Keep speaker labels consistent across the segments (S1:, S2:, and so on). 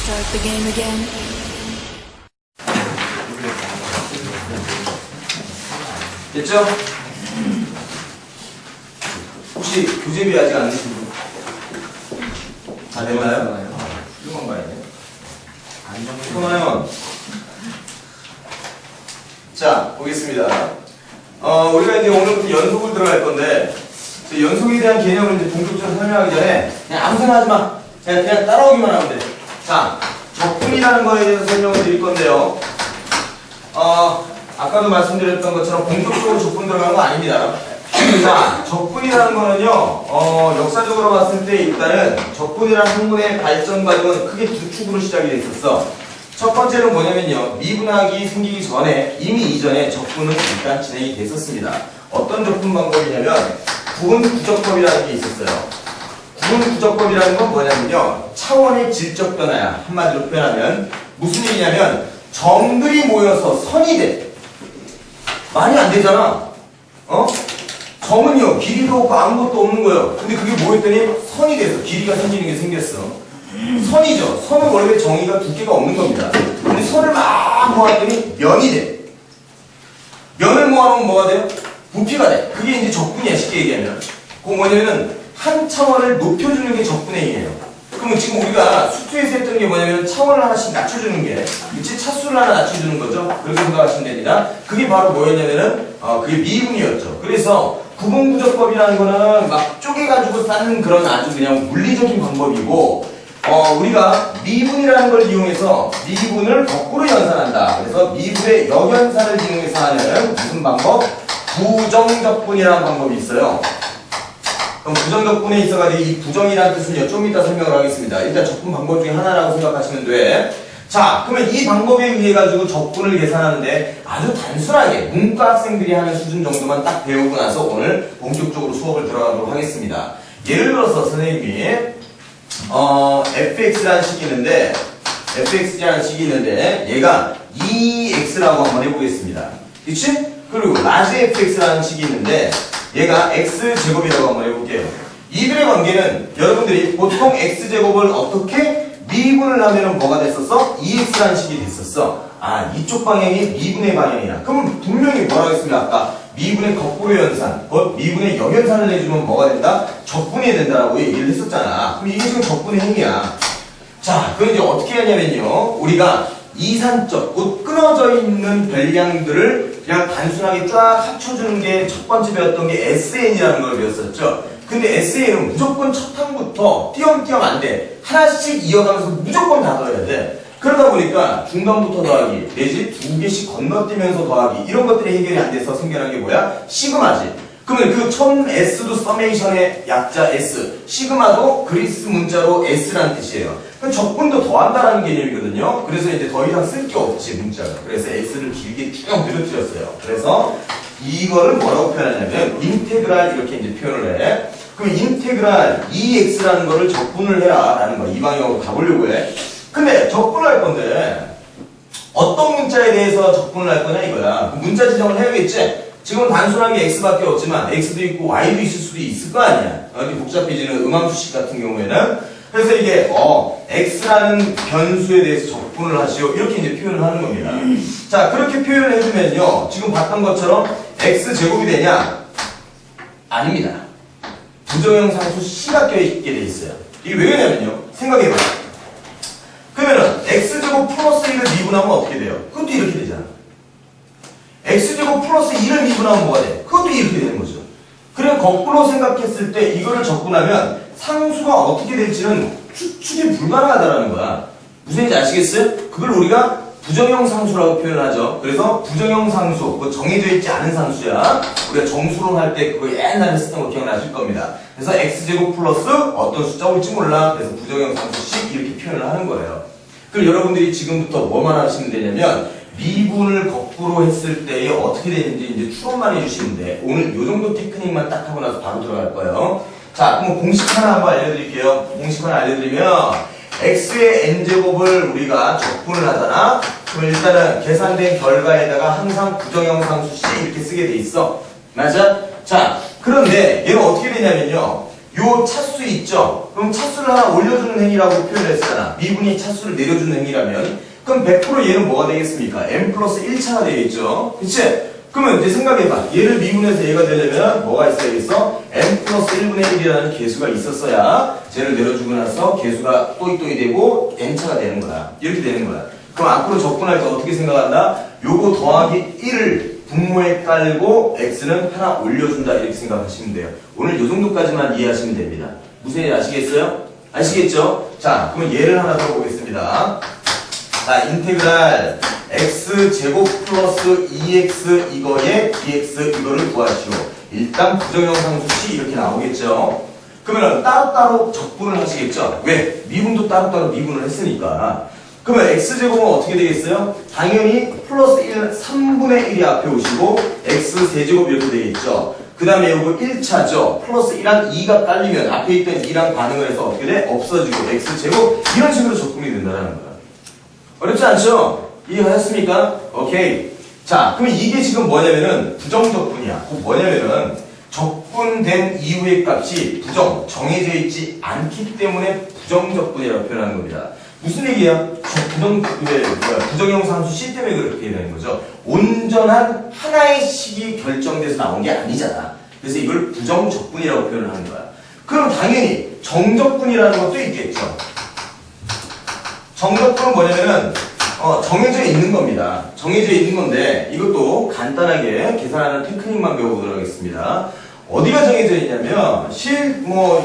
S1: start the game again?
S2: 됐죠? 혹시 교재비 아직 안 내신 분? 다 됐나요? 훌륭한 거 아니에요? 그러면 자, 보겠습니다. 우리가 이제 오늘부터 연속을 들어갈 건데 연속에 대한 개념을 이제 본격적으로 설명하기 전에 그냥 아무 생각 하지 마. 그냥 따라오기만 하면 돼. 자, 적분이라는 거에 대해서 설명을 드릴 건데요. 아까도 말씀드렸던 것처럼 본격적으로 적분 들어간 거 아닙니다. 자, 적분이라는 거는요, 역사적으로 봤을 때 일단은 적분이라는 학문의 발전 과정은 크게 두 축으로 시작이 돼 있었어. 첫 번째는 뭐냐면요, 미분학이 생기기 전에, 이미 이전에 적분은 일단 진행이 됐었습니다. 어떤 적분 방법이냐면, 구분구적법이라는 게 있었어요. 구분구적법이라는 건 뭐냐면요, 차원의 질적 변화야. 한마디로 표현하면. 무슨 얘기냐면, 점들이 모여서 선이 돼. 많이 안 되잖아. 점은요, 길이도 없고 아무것도 없는 거예요. 근데 그게 모였더니 선이 돼서 길이가 생기는 게 생겼어. 선이죠. 선은 원래 정의가 두께가 없는 겁니다. 근데 선을 막 모았더니 면이 돼. 면을 모아놓으면 뭐가 돼요? 부피가 돼. 그게 이제 적분이야, 쉽게 얘기하면. 그거 뭐냐면은 한 차원을 높여주는 게 적분의 의미예요. 그러면 지금 우리가 수투에서 했던 게 뭐냐면 차원을 하나씩 낮춰주는 게, 그치? 차수를 하나 낮춰주는 거죠. 그렇게 생각하시면 됩니다. 그게 바로 뭐였냐면은 그게 미분이었죠. 그래서 구분구적법이라는 거는 막 쪼개가지고 쌓는 그런 아주 그냥 물리적인 방법이고, 우리가 미분이라는 걸 이용해서 미분을 거꾸로 연산한다. 그래서 미분의 역연산을 이용해서 하는 무슨 방법? 부정적분이라는 방법이 있어요. 그럼 부정적분에 있어가지고 이 부정이라는 뜻은요, 좀 이따 설명을 하겠습니다. 일단 적분 방법 중에 하나라고 생각하시면 돼. 자, 그러면 이 방법에 의해 가지고 적분을 계산하는데 아주 단순하게 문과 학생들이 하는 수준 정도만 딱 배우고 나서 오늘 본격적으로 수업을 들어가도록 하겠습니다. 예를 들어서 선생님이 fx라는 식이 있는데 얘가 2x라고 한번 해보겠습니다. 그치? 그리고 라지 fx라는 식이 있는데 얘가 x제곱이라고 한번 해볼게요. 이들의 관계는 여러분들이 보통 x제곱을 어떻게 미분을 하면은 뭐가 됐었어? 2x라는 식이 됐었어. 이쪽 방향이 미분의 방향이야. 그럼 분명히 뭐라고 했습니까? 아까 미분의 거꾸로 연산, 미분의 역연산을 내주면 뭐가 된다? 적분이 된다라고 얘기를 했었잖아. 그럼 이게 지금 적분의 행위야. 자, 그럼 이제 어떻게 하냐면요, 우리가 이산적, 곧 끊어져 있는 별량들을 그냥 단순하게 쫙 합쳐주는 게 첫 번째 배웠던 게 SN이라는 걸 배웠었죠. 근데 SN은 무조건 첫 항부터 띄엄띄엄 안 돼. 하나씩 이어가면서 무조건 다 더해야 돼. 그러다 보니까 중간부터 더하기, 내지 두 개씩 건너뛰면서 더하기, 이런 것들이 해결이 안 돼서 생겨난 게 뭐야? 시그마지. 그러면 그 처음 S도 서메이션의 약자 S, 시그마도 그리스 문자로 S라는 뜻이에요. 그럼 적분도 더한다라는 개념이거든요. 그래서 이제 더 이상 쓸 게 없지, 문자가. 그래서 S를 길게 쭉 늘어뜨렸어요. 그래서 이거를 뭐라고 표현하냐면 인테그랄 이렇게 이제 표현을 해. 그럼 인테그랄 2x라는 거를 적분을 해라 라는 거, 이 방향으로 가보려고 해. 근데 적분을 할 건데 어떤 문자에 대해서 적분을 할 거냐 이거야. 문자 지정을 해야겠지. 지금 단순하게 x밖에 없지만 x도 있고 y도 있을 수도 있을 거 아니야. 이렇게 복잡해지는 음함수식 같은 경우에는. 그래서 이게 x라는 변수에 대해서 적분을 하시오, 이렇게 이제 표현을 하는 겁니다. 자, 그렇게 표현을 해주면요, 지금 봤던 것처럼 x제곱이 되냐? 아닙니다. 부정형 상수 c가 껴있게 돼 있어요. 이게 왜 그러냐면요, 생각해봐요. 그러면은 x제곱 플러스 1을 미분하면 어떻게 돼요? 그것도 이렇게 되잖아. x제곱 플러스 1을 미분하면 뭐가 돼? 그것도 이렇게 되는 거죠. 그래, 거꾸로 생각했을 때 이거를 적분하면 상수가 어떻게 될지는 추측이 불가능하다는 거야. 무슨 얘기인지 아시겠어요? 그걸 우리가 부정형 상수라고 표현하죠. 그래서 부정형 상수, 그거 정해져 있지 않은 상수야. 우리가 정수론 할 때 그거 옛날에 쓰던 거 기억나실 겁니다. 그래서 x제곱 플러스 어떤 숫자 올지 몰라. 그래서 부정형 상수식 이렇게 표현을 하는 거예요. 그럼 여러분들이 지금부터 뭐만 하시면 되냐면 미분을 거꾸로 했을 때에 어떻게 되는지 이제 추론만 해주시면 돼. 오늘 요 정도 테크닉만 딱 하고 나서 바로 들어갈 거예요. 자, 그럼 공식 하나 한번 알려드릴게요. 공식 하나 알려드리면 x의 n제곱을 우리가 적분을 하잖아. 그럼 일단은 계산된 결과에다가 항상 부정형 상수 C 이렇게 쓰게 돼 있어. 맞아? 자, 그런데 얘는 어떻게 되냐면요, 요 차수 있죠? 그럼 차수를 하나 올려주는 행위라고 표현을 했잖아. 미분이 차수를 내려주는 행위라면 그럼 100% 얘는 뭐가 되겠습니까? n 플러스 1차가 되겠죠? 그치? 그러면 이제 생각해봐. 얘를 미분해서 얘가 되려면 뭐가 있어야겠어? n 플러스 1분의 1이라는 계수가 있었어야 쟤를 내려주고 나서 계수가 또이또이 되고 n차가 되는 거야. 이렇게 되는 거야. 그럼 앞으로 접근할 때 어떻게 생각한다? 요거 더하기 1을 분모에 깔고 x는 하나 올려준다 이렇게 생각하시면 돼요. 오늘 요 정도까지만 이해하시면 됩니다. 무슨 얘기 아시겠어요? 아시겠죠? 자, 그럼 얘를 하나 더 보겠습니다. 자, 인테그랄 x제곱 플러스 2x 이거에 dx 이거를 구하시오. 일단 부정형상수식 이렇게 나오겠죠. 그러면 따로따로 적분을 하시겠죠. 왜? 미분도 따로따로 미분을 했으니까. 그러면 x제곱은 어떻게 되겠어요? 당연히 플러스 1, 3분의 1이 앞에 오시고 x세제곱 이렇게 되겠죠. 그 다음에 요거 1차죠. 플러스 1한 2가 깔리면 앞에 있던 2랑 반응을 해서 어떻게 돼? 없어지고 x제곱 이런 식으로 적분이 된다는 거야. 어렵지 않죠? 이해하셨습니까? 오케이. 자, 그럼 이게 지금 뭐냐면은 부정적분이야. 뭐냐면은 적분된 이후의 값이 정해져 있지 않기 때문에 부정적분이라고 표현하는 겁니다. 무슨 얘기야? 부정형상수 C 때문에 그렇게 되는 거죠. 온전한 하나의 식이 결정돼서 나온 게 아니잖아. 그래서 이걸 부정적분이라고 표현을 하는 거야. 그럼 당연히 정적분이라는 것도 있겠죠. 정적분은 뭐냐면은 정해져 있는 겁니다. 정해져 있는 건데 이것도 간단하게 계산하는 테크닉만 배워보도록 하겠습니다. 어디가 정해져 있냐면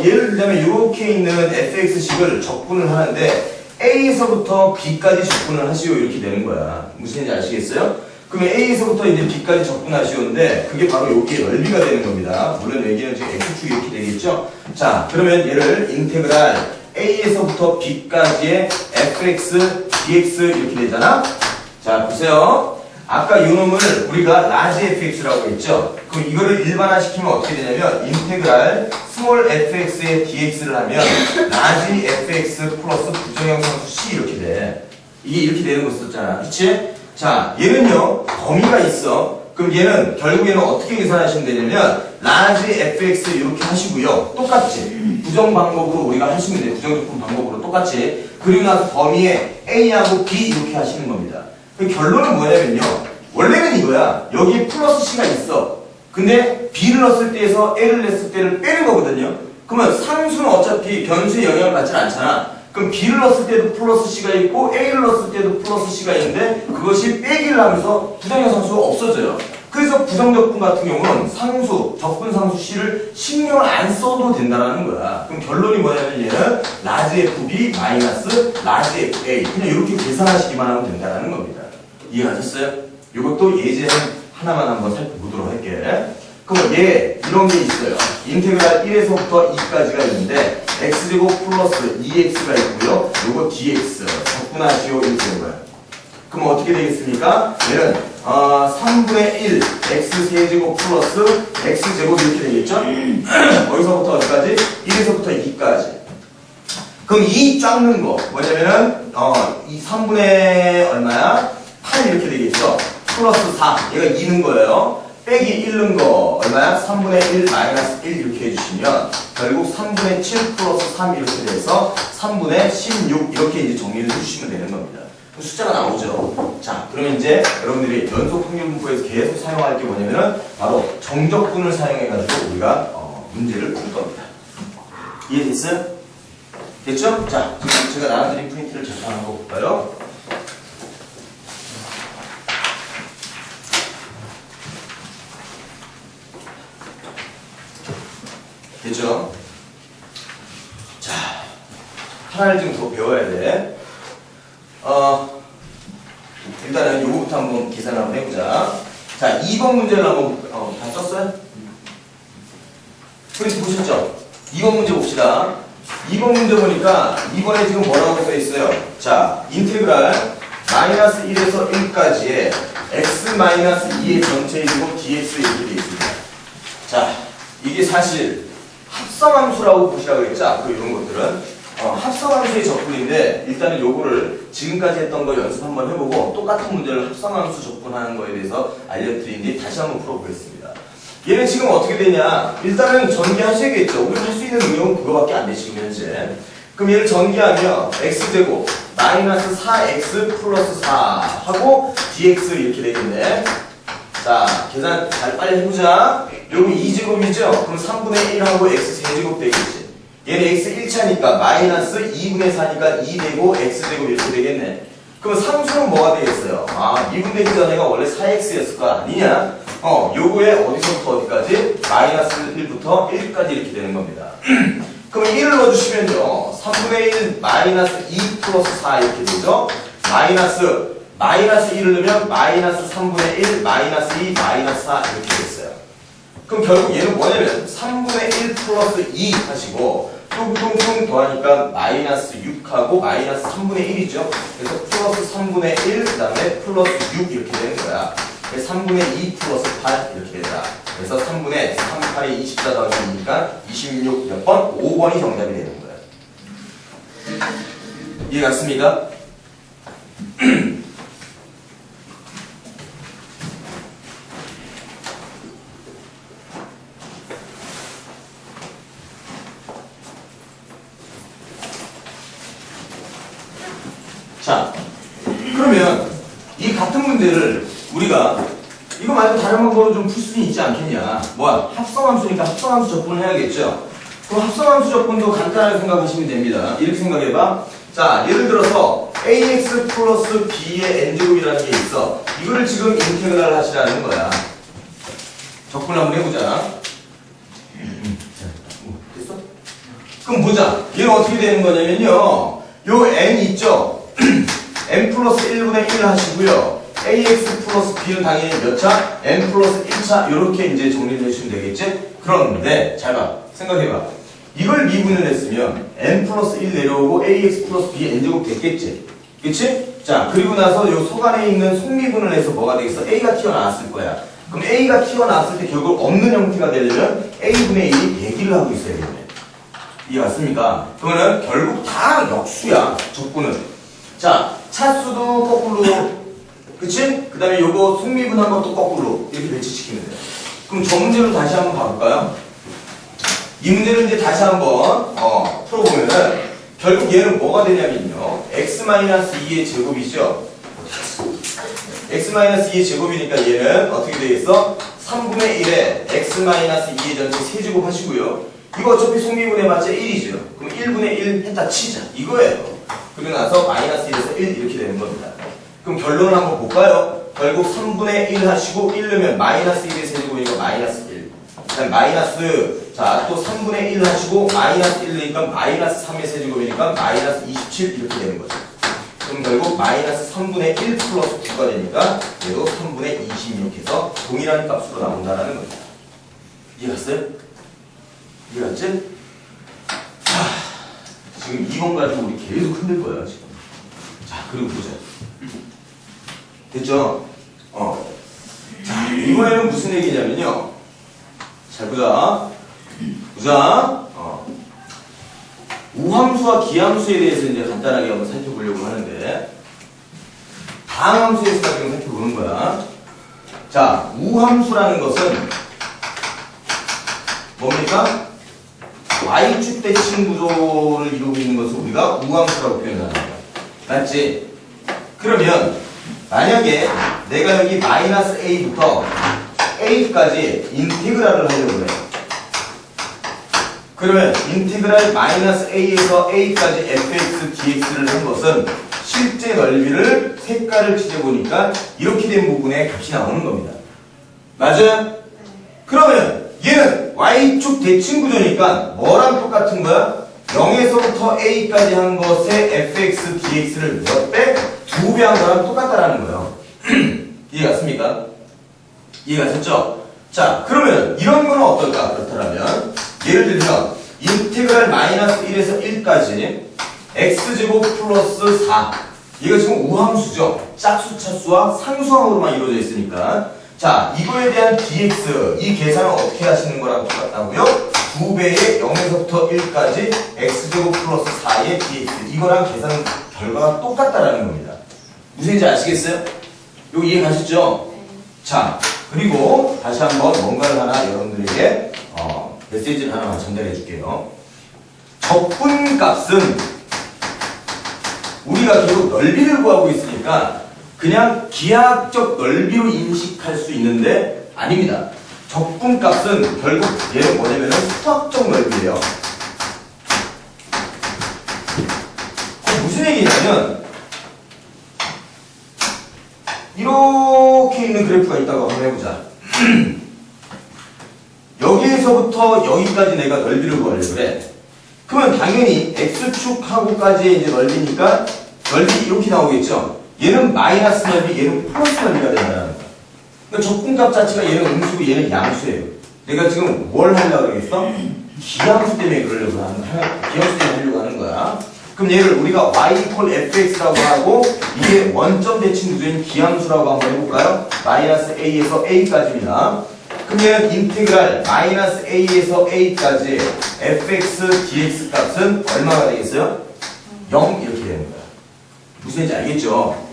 S2: 예를 들자면 이렇게 있는 fx식을 적분을 하는데 a에서부터 b까지 적분을 하시오 이렇게 되는 거야. 무슨 얘기인지 아시겠어요? 그러면 a에서부터 이제 b까지 적분하시오인데 그게 바로 여기에 넓이가 되는 겁니다. 물론 여기는 지금 x축이 이렇게 되겠죠? 자, 그러면 얘를 인테그랄 a에서부터 b까지의 fx, dx 이렇게 되잖아? 자, 보세요. 아까 이 놈을 우리가 라지 fx라고 했죠? 그럼 이거를 일반화시키면 어떻게 되냐면 인테그랄 스몰 fx의 dx를 하면 라지 fx 플러스 부정형상수 c 이렇게 돼. 이게 이렇게 되는 거 썼잖아. 그치? 자, 얘는요 범위가 있어. 그럼 얘는 결국에는 어떻게 계산하시면 되냐면 라지 fx 이렇게 하시고요. 똑같이 부정 방법으로 우리가 하시면 돼요. 부정적분 방법으로 똑같이. 그리고 나서 범위에 a하고 b 이렇게 하시는 겁니다. 그 결론은 뭐냐면요. 원래는 이거야. 여기에 플러스 c가 있어. 근데 b를 넣었을 때에서 a를 냈을 때를 빼는 거거든요. 그러면 상수는 어차피 변수에 영향을 받지 않잖아. 그럼 b를 넣었을 때도 플러스 c가 있고 a를 넣었을 때도 플러스 c가 있는데 그것이 빼기를 하면서 부정형상수가 없어져요. 그래서 부정적분 같은 경우는 적분 상수 c를 신경을 안 써도 된다는 거야. 그럼 결론이 뭐냐면 얘는 라지 fb 마이너스 라지 fa 그냥 이렇게 계산하시기만 하면 된다는 겁니다. 이해하셨어요? 이것도 예제 하나만 한번 살펴보도록 할게. 그럼 얘 이런 게 있어요. 인테그랄 1에서부터 2까지가 있는데 x제곱 플러스 2x가 있고요. 요거 dx 적분하시오 이렇게 되는 거야. 그럼 어떻게 되겠습니까? 얘는 3분의 1 x세제곱 플러스 x제곱 이렇게 되겠죠? 어디서부터 어디까지? 1에서부터 2까지. 그럼 이 쫙는 거 뭐냐면은 이 3분의 얼마야? 8 이렇게 되겠죠? 플러스 4 얘가 2는 거예요. 빼기 1는 거 얼마야? 3분의 1 마이너스 1 이렇게 해주시면 결국 3분의 7 플러스 3 이렇게 돼서 3분의 16 이렇게 이제 정리를 해주시면 되는 겁니다. 숫자가 나오죠. 자, 그러면 이제 여러분들이 연속 확률분포에서 계속 사용할 게 뭐냐면은 바로 정적분을 사용해가지고 우리가 문제를 풀 겁니다. 이해됐어요? 됐죠? 자, 지금 제가 나눠드린 프린트를 잠깐 한번 볼까요? 됐죠? 자, 하나를 좀 더 배워야 돼. 일단은 요거부터 한번 계산을 한번 해보자. 자, 2번 문제를 한번 다 썼어요? 프린트 보셨죠? 2번 문제 봅시다. 2번 문제 보니까 2번에 지금 뭐라고 써 있어요? 자, 인테그랄 마이너스 1에서 1까지의 x 마이너스 2의 전체 이고 dx 이렇게 되어 있습니다. 자, 이게 사실 합성함수라고 보시라고 했죠? 이런 것들은. 합성함수의 적분인데 일단은 요거를 지금까지 했던 거 연습 한번 해보고 똑같은 문제를 합성함수 적분하는 거에 대해서 알려드린 뒤 다시 한번 풀어보겠습니다. 얘는 지금 어떻게 되냐? 일단은 전개하셔야겠죠. 우리가 할 수 있는 응용은 그거밖에 안 돼, 지금 현재. 그럼 얘를 전개하면 x제곱 마이너스 4x 플러스 4 하고 dx 이렇게 되겠네. 자, 계산 잘 빨리 해보자. 여기 2제곱이죠? 그럼 3분의 1하고 x 세제곱 되겠지. 얘는 x 1차니까 마이너스 2분의 4니까 2 되고 x제곱 이렇게 되겠네. 그럼 상수는 뭐가 되겠어요? 아, 2분 되기 전에가 원래 4x였을 거 아니냐? 요거에 어디서부터 어디까지? 마이너스 1부터 1까지 이렇게 되는 겁니다. 그럼 1을 넣어주시면요. 3분의 1 마이너스 2 플러스 4 이렇게 되죠? 마이너스 1을 넣으면 마이너스 3분의 1 마이너스 2 마이너스 4 이렇게 됐어요. 그럼 결국 얘는 뭐냐면 3분의 1 플러스 2 하시고 뚱뚱뚱 더하니까 마이너스 6하고 마이너스 3분의 1이죠. 그래서 플러스 3분의 1 그 다음에 플러스 6 이렇게 되는 거야. 3분의 2 플러스 8 이렇게 된다. 그래서 3분의 3, 8이 24 더하기 2니까 26 몇 번? 5번이 정답이 되는 거야. 이해 갔습니까? 자, 그러면 이 같은 문제를 우리가 이거 말고 다른 방법으로 좀 풀 수는 있지 않겠냐. 뭐야? 합성함수니까 합성함수 접근을 해야겠죠. 그럼 합성함수 접근도 간단하게 생각하시면 됩니다. 이렇게 생각해봐. 자, 예를 들어서 ax 플러스 b의 n제곱이라는 게 있어. 이거를 지금 인테그랄 하시라는 거야. 접근 한번 해보자. 됐어? 그럼 보자. 얘는 어떻게 되는 거냐면요. 요 n 있죠? n 플러스 1분의 1 하시고요. ax 플러스 b는 당연히 몇 차? n 플러스 1차 이렇게 이제 정리를 해주시면 되겠지? 그런데 잘 봐. 생각해봐. 이걸 미분을 했으면 n 플러스 1 내려오고 ax 플러스 b n제곱 됐겠지? 그치? 자, 그리고 나서 요 속 안에 있는 속미분을 해서 뭐가 되겠어? a가 튀어나왔을 거야. 그럼 a가 튀어나왔을 때 결국 없는 형태가 되려면 a분의 1이 대기를 하고 있어야겠네. 이해 맞습니까? 그러면 결국 다 역수야. 적분은. 자, 차수도 거꾸로, 그치? 그 다음에 요거 속미분한 것도 거꾸로 이렇게 배치시키면 돼요. 그럼 저 문제로 다시 한번 가볼까요? 이 문제를 이제 다시 한번 풀어보면은 결국 얘는 뭐가 되냐면요. x-2의 제곱이죠. x-2의 제곱이니까 얘는 어떻게 되겠어? 3분의 1에 x-2의 전체 세제곱 하시고요. 이거 어차피 속미분해봤자 1이죠. 그럼 1분의 1 했다 치자. 이거예요. 그리고 나서 마이너스 1에서 1 이렇게 되는 겁니다. 그럼 결론을 한번 볼까요? 결국 3분의 1 하시고 1 넣으면 마이너스 1의 세제곱이니까 마이너스 1. 그다음 마이너스, 자, 또 3분의 1 하시고 마이너스 1 넣으니까 마이너스 3의 세제곱이니까 마이너스 27 이렇게 되는 거죠. 그럼 결국 마이너스 3분의 1 플러스 9가 되니까 얘도 3분의 26 해서 동일한 값으로 나온다는 겁니다. 이해갔어요? 이해갔지? 지금 2번 가지고 우리 계속 흔들 거예요, 지금. 자, 그리고 보자. 됐죠? 자, 이번에는 무슨 얘기냐면요. 잘 보자. 우함수와 기함수에 대해서 이제 간단하게 한번 살펴보려고 하는데, 다항함수에서 가지고 살펴보는 거야. 자, 우함수라는 것은 뭡니까? y축 대칭 구조를 이루고 있는 것을 우리가 우함수라고 표현하는 거야. 맞지? 그러면 만약에 내가 여기 마이너스 a부터 a까지 인테그랄을 하려고 해. 그러면 인테그랄 마이너스 a에서 a까지 fx dx를 한 것은 실제 넓이를 색깔을 칠해보니까 이렇게 된 부분에 값이 나오는 겁니다. 맞아요? 그러면 얘는 y축 대칭 구조니까 뭐랑 똑같은 거야? 0에서부터 a까지 한 것의 fx dx를 몇 배? 2배 한 거랑 똑같다라는 거예요. 이해갔습니까? 이해가셨죠? 자, 그러면 이런 거는 어떨까? 그렇다면 예를 들면 인테그랄 마이너스 1에서 1까지 x제곱 플러스 4 얘가 지금 우함수죠. 짝수 차수와 상수함으로만 이루어져 있으니까 자, 이거에 대한 dx 이 계산을 어떻게 하시는 거랑 똑같다고요? 2배의 0에서부터 1까지 x제곱 플러스 4의 dx 이거랑 계산 결과가 똑같다라는 겁니다. 무슨 얘기인지 아시겠어요? 이거 이해 가셨죠? 자, 그리고 다시 한번 뭔가를 하나 여러분들에게 메시지를 하나만 전달해 줄게요. 적분값은 우리가 계속 넓이를 구하고 있으니까 그냥 기하학적 넓이로 인식할 수 있는데 아닙니다. 적분값은 결국 얘는 뭐냐면 수학적 넓이에요. 무슨 얘기냐면 이렇게 있는 그래프가 있다고 한번 해보자. 여기에서부터 여기까지 내가 넓이를 구하려고 그래. 그러면 당연히 x축하고까지의 이제 넓이니까 넓이 이렇게 나오겠죠. 얘는 마이너스 넓이, 얘는 플러스 넓이가 된다는 거야. 그러니까 적분값 자체가 얘는 음수고 얘는 양수예요. 내가 지금 뭘 하려고 그러겠어? 기함수 때문에 그러려고 하는 거야. 기함수 때문에 하려고 하는 거야. 그럼 얘를 우리가 y equal fx라고 하고 이게 원점 대칭 구조인 기함수라고 한번 해볼까요? 마이너스 a에서 a까지입니다. 그럼 얘는 인테그랄 마이너스 a에서 a까지 fx dx 값은 얼마가 되겠어요? 0 이렇게 되는 거야. 무슨 얘기인지 알겠죠?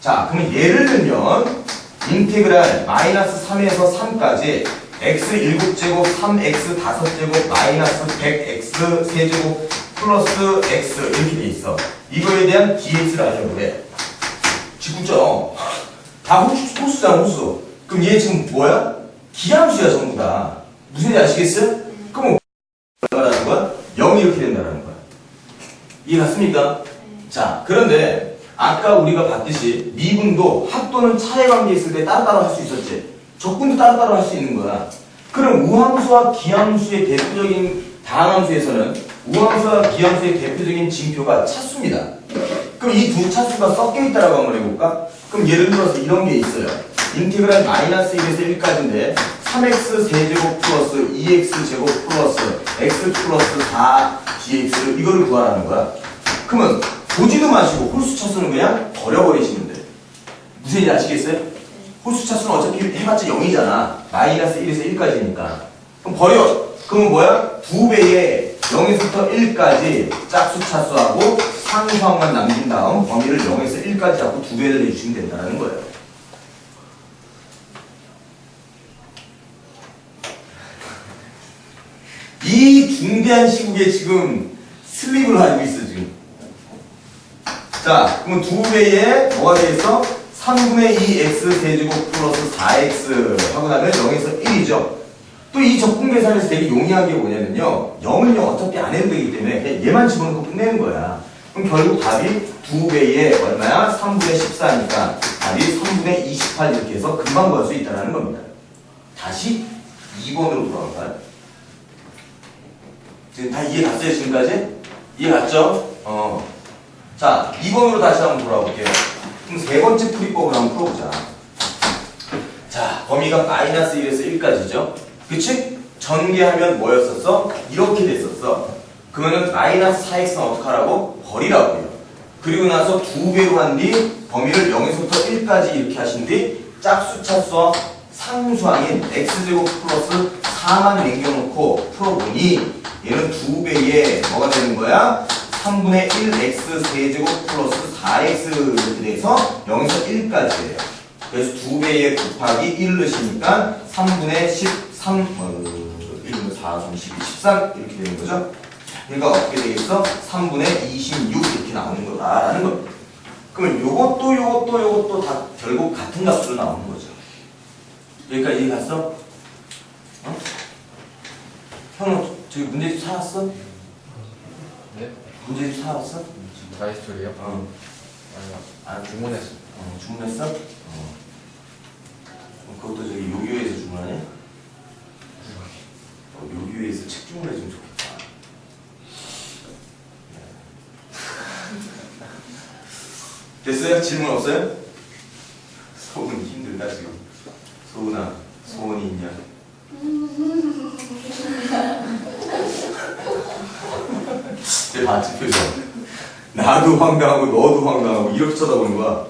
S2: 자, 그러면 예를 들면 인테그랄 마이너스 3에서 3까지 x 7제곱 3x 5제곱 마이너스 100x 세제곱 플러스 x 이렇게 돼 있어. 이거에 대한 dx를 알려고 그래. 직구죠. 다 호수잖아, 호수. 그럼 얘 지금 뭐야? 기함수야, 전부 다. 무슨 얘기 아시겠어요? 그럼 얼마라는 거야? 0 이렇게 된다는 거야. 이해 갔습니까? 자, 그런데 아까 우리가 봤듯이 미분도 합도는 차의 관계 있을 때 따로따로 할 수 있었지. 적분도 따로따로 할 수 있는 거야. 그럼 우함수와 기함수의 대표적인 다항함수에서는 우함수와 기함수의 대표적인 징표가 차수입니다. 그럼 이 두 차수가 섞여 있다라고 한번 해볼까? 그럼 예를 들어서 이런 게 있어요. 인테그랄 마이너스 1에서 1까지인데 3x 세제곱 플러스 2x 제곱 플러스 x 플러스 4dx 이거를 구하라는 거야. 그러면 보지도 마시고 홀수 차수는 그냥 버려버리시면 돼. 무슨 얘기인지 아시겠어요? 홀수 차수는 어차피 해봤자 0이잖아. 마이너스 1에서 1까지니까. 그럼 버려. 그러면 뭐야? 2배의 0에서부터 1까지 짝수 차수하고 상수항만 남긴 다음 범위를 0에서 1까지 잡고 2배를 내주시면 된다는 거예요. 이 중대한 시국에 지금 슬립을 하고 있어 지금. 자, 그러면 2배에 뭐가 되겠어? 3분의 2x 세제곱 플러스 4x 하고 나면 0에서 1이죠. 또 이 적분 계산에서 되게 용이한 게 뭐냐면요. 0을 어차피 안 해도 되기 때문에 그냥 얘만 집어넣고 끝내는 거야. 그럼 결국 답이 2배에 얼마야? 3분의 14니까 답이 3분의 28 이렇게 해서 금방 구할 수 있다는 겁니다. 다시 2번으로 돌아갈까요? 지금 다 이해 갔어요, 지금까지? 이해 갔죠? 자, 2번으로 다시 한번 돌아볼게요. 그럼 세 번째 풀이법을 한번 풀어보자. 자, 범위가 마이너스 1에서 1까지죠? 그치? 전개하면 뭐였었어? 이렇게 됐었어. 그러면은 마이너스 4x는 어떡하라고? 버리라고요. 그리고 나서 2배로 한 뒤 범위를 0에서부터 1까지 이렇게 하신 뒤 짝수 차수와 상수항인 x제곱 플러스 4만 남겨놓고 풀어보니 얘는 2배에 뭐가 되는 거야? 3분의 1x 세제곱 플러스 4x 이렇게 돼서 0에서 1까지예요. 그래서 2배에 곱하기 1 넣으시니까 3분의 13, 1, 4, 3, 12, 13 이렇게 되는 거죠. 그러니까 어떻게 되겠어? 3분의 26 이렇게 나오는 거다라는 겁니다. 그러면 요것도 다 결국 같은 값으로 나오는 거죠. 여기까지 이해 갔어? 어? 형은 저기 문제집 사왔어?
S1: 네?
S2: 문제집 사왔어?
S1: 지금 다이스토리요?
S2: 어.
S1: 아니요. 주문했어.
S2: 주문했어? 그것도 저기 요기요에서 주문하냐? 요기요에서 책 주문해주면 좋겠다. 됐어요? 질문 없어요? 소은이 힘들다 지금. 소은아, 소은이 있냐? 쟤 봤지 표정. 나도 황당하고 너도 황당하고 이렇게 쳐다보는 거야.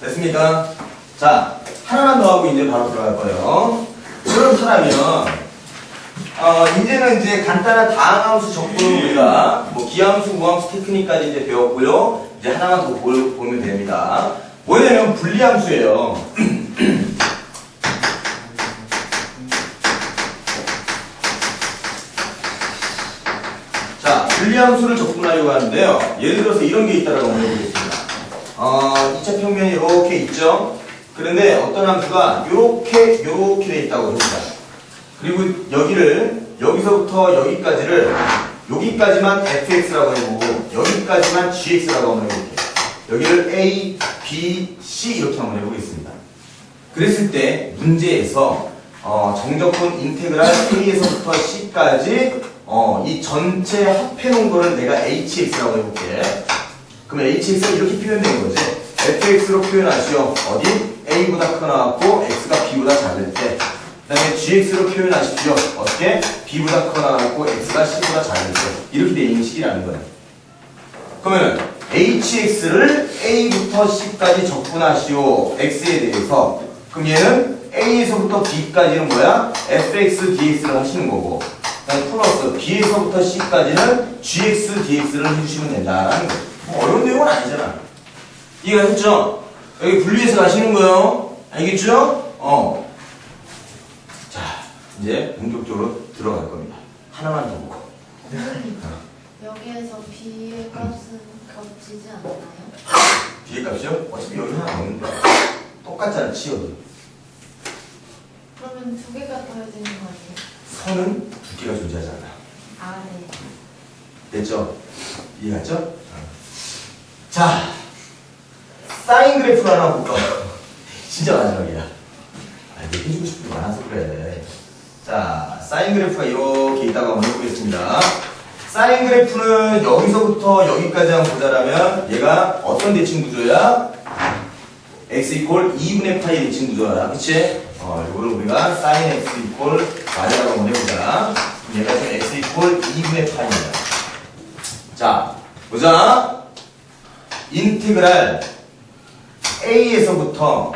S2: 됐습니까? 자, 하나만 더 하고 이제 바로 들어갈 거예요. 그렇다면 이제는 이제 간단한 다항함수 적분을 우리가 뭐 기함수, 우함수 테크닉까지 이제 배웠고요. 이제 하나만 더 보면 됩니다. 뭐냐면 분리함수예요. 자, 분리함수를 적분하려고 하는데요. 예를 들어서 이런 게 있다라고 한번 해보겠습니다. 2차 평면이 이렇게 있죠. 그런데 어떤 함수가 요렇게 돼 있다고 합니다. 그리고 여기서부터 여기까지만 fx라고 해보고 여기까지만 gx라고 한번 해볼게요. 여기를 a, b, c 이렇게 한번 해보겠습니다. 그랬을 때 문제에서 정적분 인테그랄 a에서부터 c까지 이 전체 합해놓은 거를 내가 hx라고 해볼게. 그럼 hx가 이렇게 표현된 거지. fx로 표현하시오. 어디? a보다 커나왔고 x가 b보다 작을 때. 그 다음에 gx로 표현하십시오. 어떻게? b보다 커나왔고 x가 c보다 작을 때. 이렇게 돼 있는 식이라는 거예요. 그러면 hx를 a부터 c까지 적분하시오. x에 대해서. 그럼 얘는 a에서부터 b까지는 뭐야? fx dx를 하시는 거고. 그다음에 플러스 b에서부터 c까지는 gx dx를 해주시면 된다라는 거예요. 뭐 어려운 내용은 아니잖아. 이해가 됐죠? 여기 분리해서 가시는 거예요. 알겠죠? 자, 이제 본격적으로 들어갈 겁니다. 하나만 더 보고.
S3: 여기에서 B의 값은 겹치지 않나요?
S2: B의 값이요? 어차피 여기 하나 없는데. 똑같잖아, 치어도.
S3: 그러면 두 개가 더해지는 거 아니에요?
S2: 선은 두 개가 존재하지 않아.
S3: 아, 네.
S2: 됐죠? 이해갔죠? 자, 사인 그래프를 하나 볼까? 진짜 마지막이야. 내가 해주고 싶은 게 많아서 그래. 자, 사인 그래프가 이렇게 있다고 한번 해보겠습니다. 사인 그래프는 여기서부터 여기까지 한번 보자라면 얘가 어떤 대칭 구조야? x 이퀄 2분의 파이 대칭 구조야. 그치? 이거를 우리가 sin x 이퀄 y라고 한번 해보자. 얘가 지금 x 이퀄 2분의 파이입니다. 자, 보자. 인테그랄 a에서부터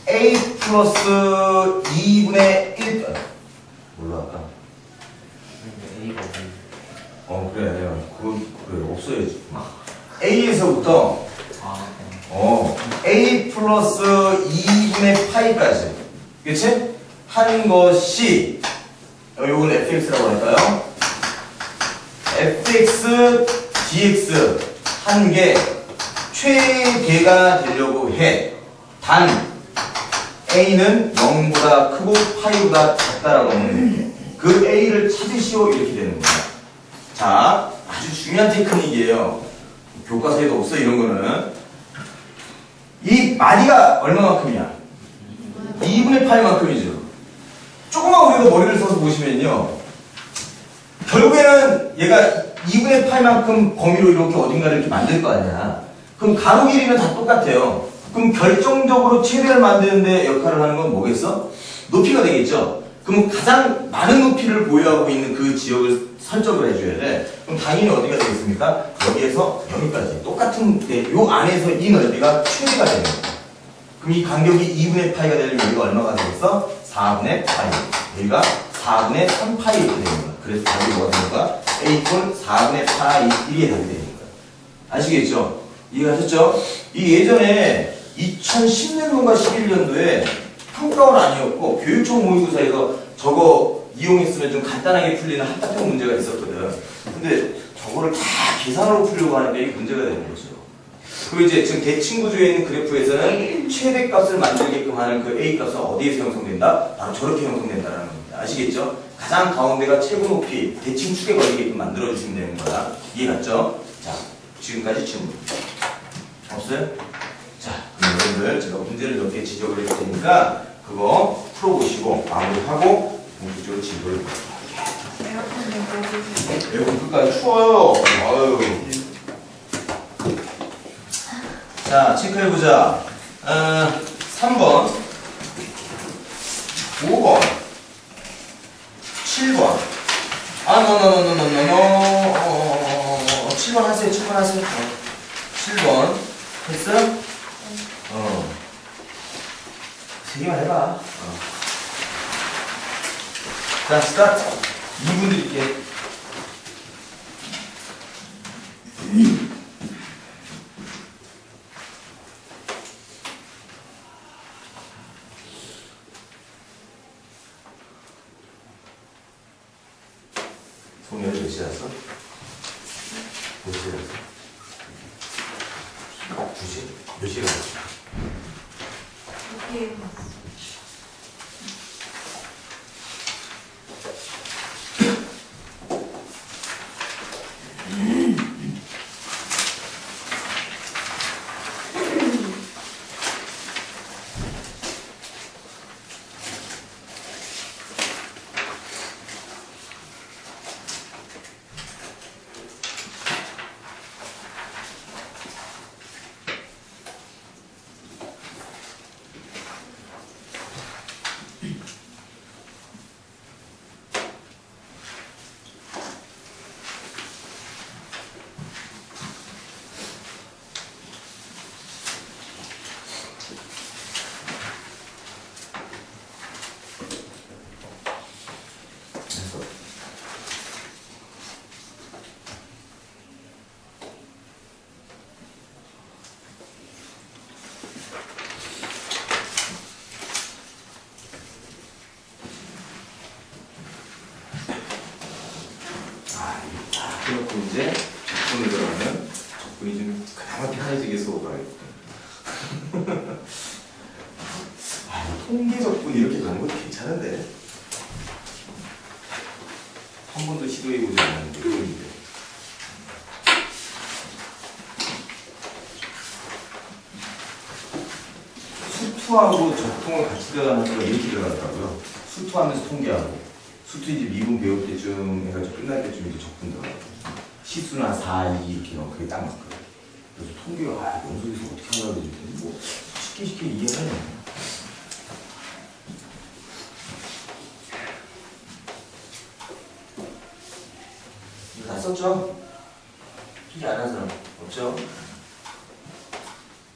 S2: a 플러스 2분의 1 뭘로 할까? 그래. 그래. 없어야지. a에서부터 a 플러스 2분의 파이까지. 그치? 한 것이 요건 fx라고 할까요? fx dx 한 게 최대가 되려고 해. 단 a는 0보다 크고 파이보다 작다라고 하는 그 a를 찾으시오 이렇게 되는 거야. 자, 아주 중요한 테크닉이에요. 교과서에도 없어 이런 거는. 이 마디가 얼마만큼이야? 2분의 8만큼이죠. 조금만 우리가 머리를 써서 보시면요. 결국에는 얘가 2분의 8만큼 범위로 이렇게 어딘가를 이렇게 만들 거 아니야. 그럼 가로 길이는 다 똑같아요. 그럼 결정적으로 최대를 만드는데 역할을 하는 건 뭐겠어? 높이가 되겠죠. 그럼 가장 많은 높이를 보유하고 있는 그 지역을 설정을 해줘야 돼. 그럼 당연히 어디가 되겠습니까? 여기에서 여기까지 똑같은데 요 안에서 이 넓이가 최대가 되는 거야. 그럼 이 간격이 2분의 파이가 되려면 여기가 얼마가 되겠어? 4분의 파이. 여기가 4분의 3파이 이렇게 되는 거야. 그래서 답이 뭐가 되는 거야? a 이퀄 4분의 파이 1이 답이 되는 거야. 아시겠죠? 이해하셨죠? 이 예전에 2010년도인가 11년도에 평가원 아니었고 교육청 모의고사에서 저거 이용했으면 좀 간단하게 풀리는 한타평 문제가 있었거든. 근데 저거를 다 계산으로 풀려고 하니까 이게 문제가 되는 거죠. 그리고 이제 지금 대칭 구조에 있는 그래프에서는 최대값을 만들게끔 하는 그 a 값은 어디에서 형성된다? 바로 저렇게 형성된다라는 겁니다. 아시겠죠? 가장 가운데가 최고 높이 대칭 축에 걸리게끔 만들어주시면 되는 거야. 이해갔죠? 자, 지금까지 질문 없어요? 자, 그럼 여러분들 제가 문제를 몇 개 지적을 해줄 테니까 그거 풀어보시고 마무리하고 본격적으로 진도를 볼게요. 에어컨 끝까지 추워요. 아유. 자, 체크해보자. 3번, 5번, 7번. 노. 7번 하세요. 7번 하세요. 7번. 했어? 세 개만 해봐. 자, 스타트. 2분 드릴게. 송년이 몇 시였어? 몇 시였어? 2시? 몇 시에 갔어?
S3: 이렇게 봤어.
S2: 그렇고 이제 적분을 들어가면 적분이 좀 그나마 편해지게 수업을 하겠고 통계 적분 이렇게 가는 것도 괜찮은데 한 번도 시도해보지 않았는데 그런데 수투하고 적통을 같이 들어가는 수가 이렇게 들어가더라고요. 수투하면서 통계하고 수투 이제 미분 배울 때쯤 해가지고 끝날 때쯤 이제 적분 들어가고 시수는 한 4, 2 이렇게 넣으면 그게 딱 맞거든. 그래서 통계가 연속해서 어떻게 하려고 그러지? 뭐 쉽게 이해하네. 이거 다 썼죠? 필기 안 한 사람 없죠?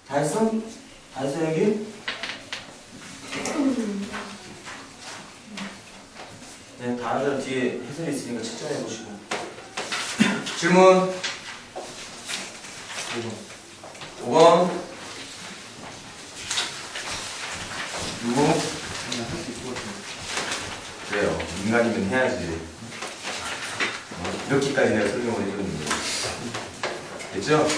S2: 다 했어? 다 했어 여기? 네, 다른 사람 뒤에 해설이 있으니까 채점해 보시고. 질문 5번 누구? 그래요. 인간이면 해야지. 이렇게까지 내가 설명을 해주는데 됐죠?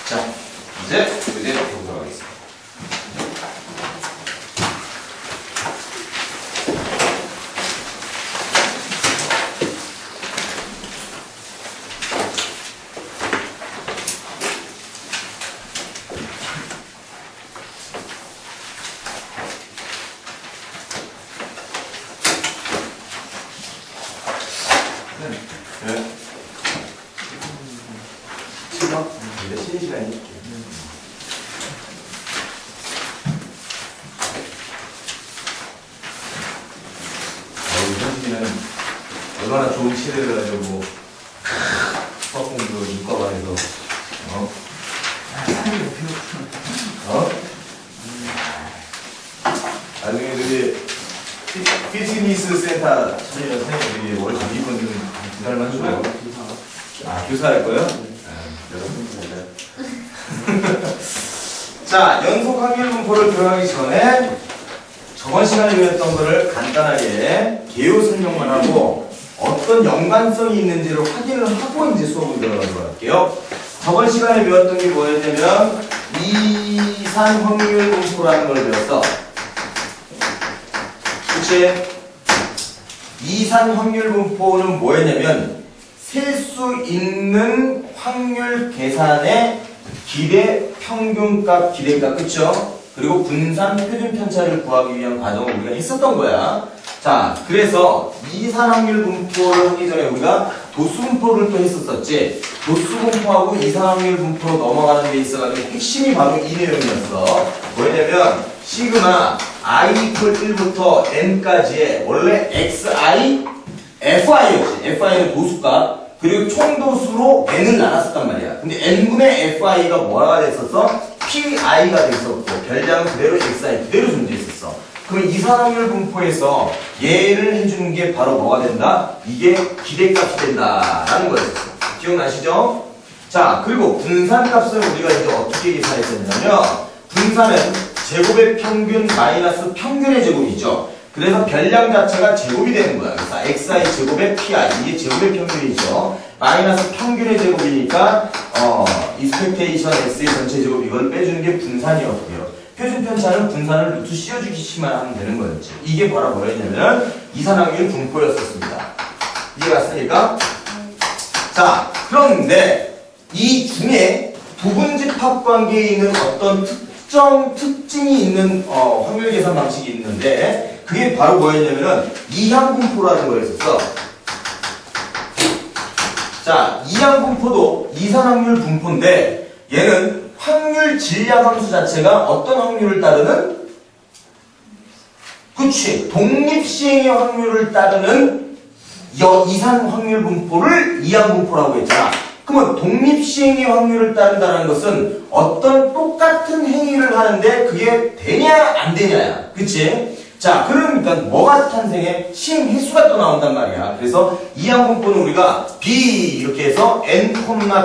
S2: 자, 이제 보도록 하겠습니다. 네. 이제 쉬는 시간이 현진이는 얼마나 좋은 시대를 가지고 수학 공부 이과반에서 나중에 저기 피트니스 센터 차리는 선생님들이 월 장기권 좀 두 달만 줘요. 아, 교사 할 거예요? 자, 연속 확률 분포를 들어가기 전에 저번 시간에 배웠던 거를 간단하게 개요 설명만 하고 어떤 연관성이 있는지를 확인을 하고 이제 수업을 들어가도록 할게요. 저번 시간에 배웠던 게 뭐였냐면 이산 확률 분포라는 걸 배웠어. 그치? 이산 확률 분포는 뭐였냐면 셀 수 있는 확률 계산의 기대 평균값 기대값 그쵸? 그리고 분산 표준 편차를 구하기 위한 과정을 우리가 했었던 거야. 자, 그래서 이산 확률 분포를 하기 전에 우리가 도수 분포를 또 했었었지. 도수 분포하고 이산 확률 분포로 넘어가는 데 있어가지고 핵심이 바로 이 내용이었어. 뭐냐면 시그마 i 이퀄 1부터 n까지의 원래 xi, fi였지. fi는 도수값. 그리고 총도수로 n을 나눴었단 말이야. 근데 n분의 fi가 뭐가 됐었어? pi가 됐었고 별량은 그대로 xi 그대로 존재했었어. 그럼 이산확률 분포에서 얘를 해주는 게 바로 뭐가 된다? 이게 기대값이 된다라는 거였어. 기억나시죠? 자, 그리고 분산값을 우리가 이제 어떻게 계산했었냐면 분산은 제곱의 평균 마이너스 평균의 제곱이죠. 그래서 별량 자체가 제곱이 되는 거야. 그래서 xi 제곱의 pi 이게 제곱의 평균이죠. 마이너스 평균의 제곱이니까 expectation x의 전체 제곱 이걸 빼주는 게 분산이었고요. 표준 편차는 분산을 루트 씌워주기만 하면 되는 거였지. 이게 바로 뭐였냐면 이산확률 분포였었습니다. 이해갔습니까? 자, 그런데 이 중에 부분집합 관계에 있는 어떤 특징이 있는 확률 계산 방식이 있는데 그게 바로 뭐였냐면은 이항분포라는 거였었어. 자, 이항분포도 이산확률 분포인데 얘는 확률 질량함수 자체가 어떤 확률을 따르는? 그치, 독립시행의 확률을 따르는 이산 확률 분포를 이항분포라고 했잖아. 그러면 독립시행의 확률을 따른다는 것은 어떤 똑같은 행위를 하는데 그게 되냐 안 되냐야. 그치? 자, 그러니까 뭐가 탄생해? 시행 횟수가 또 나온단 말이야. 그래서 이항분포는 우리가 B 이렇게 해서 N,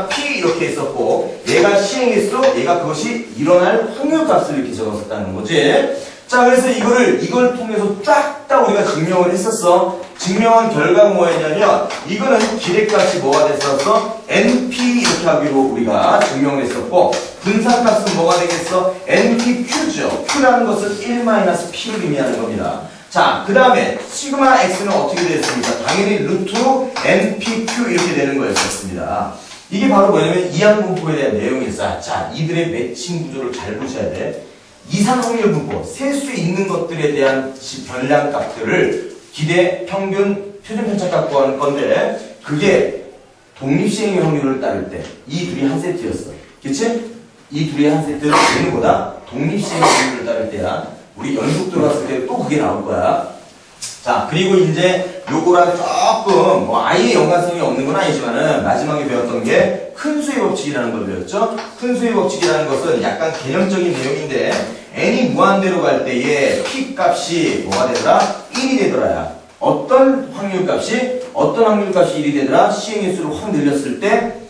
S2: P 이렇게 했었고 얘가 시행 횟수, 얘가 그것이 일어날 확률값을 이렇게 적었었다는 거지. 자, 그래서 이걸 통해서 쫙 다 우리가 증명을 했었어. 증명한 결과가 뭐였냐면 이거는 기대값이 뭐가 됐었어? NP 이렇게 하기로 우리가 증명을 했었고 분산값은 뭐가 되겠어? NPQ죠. Q라는 것은 1-P를 의미하는 겁니다. 자, 그 다음에 시그마 X는 어떻게 됐습니까? 당연히 루트 NPQ 이렇게 되는 거였었습니다. 이게 바로 뭐냐면 이항분포에 대한 내용이었어. 자, 이들의 매칭 구조를 잘 보셔야 돼. 이산확률 분포, 셀 수 있는 것들에 대한 별량 값들을 기대, 평균, 표준 편차값 구하는 건데 그게 독립시행의 확률을 따를 때 이 둘이 한 세트였어. 그치? 이 둘이 한 세트는 얘는보다 독립시행의 확률을 따를 때야. 우리 연속 들어갔을 때 또 그게 나올 거야. 자, 그리고 이제 요거랑 조금 아예 연관성이 없는 건 아니지만은 마지막에 배웠던 게 큰 수의 법칙이라는 걸 배웠죠. 큰 수의 법칙이라는 것은 약간 개념적인 내용인데 n이 무한대로 갈 때에 p 값이 뭐가 되더라? 1이 되더라야. 어떤 확률값이 1이 되더라? 시행횟수를 확 늘렸을 때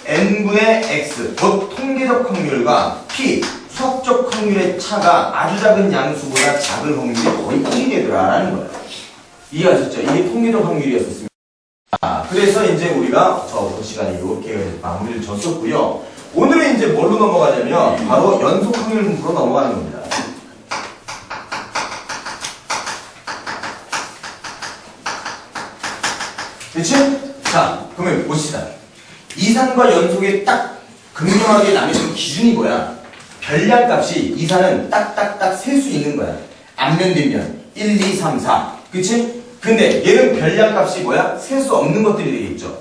S2: n분의 x 곧 통계적 확률과 p 수학적 확률의 차가 아주 작은 양수보다 작은 확률이 거의 1이 되더라라는 거예요. 이해하셨죠? 이게 통계적 확률이었습니다. 그래서 이제 우리가 저번 시간에 이렇게 마무리를 졌었고요. 오늘은 이제 뭘로 넘어가냐면 바로 연속 확률 분포로 넘어가는 겁니다. 그치? 자, 그러면 봅시다. 이산과 연속에 딱 극명하게 나뉘는 기준이 뭐야? 별량값이 이산은 딱딱딱 셀 수 있는 거야. 앞면 뒷면 1, 2, 3, 4 그치? 근데 얘는 별량값이 뭐야? 셀 수 없는 것들이 되겠죠.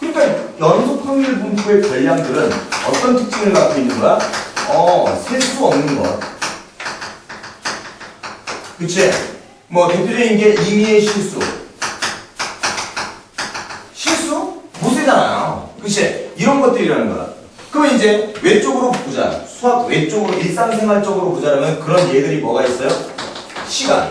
S2: 그러니까 연속 확률 분포의 별량들은 어떤 특징을 갖고 있는 거야? 셀 수 없는 것. 그치? 뭐 대표적인 게 임의의 실수. 실수? 못 세잖아요. 그치? 이런 것들이라는 거야. 그럼 이제 외쪽으로 보자. 수학 외쪽으로 일상생활적으로 보자면 그런 예들이 뭐가 있어요? 시간.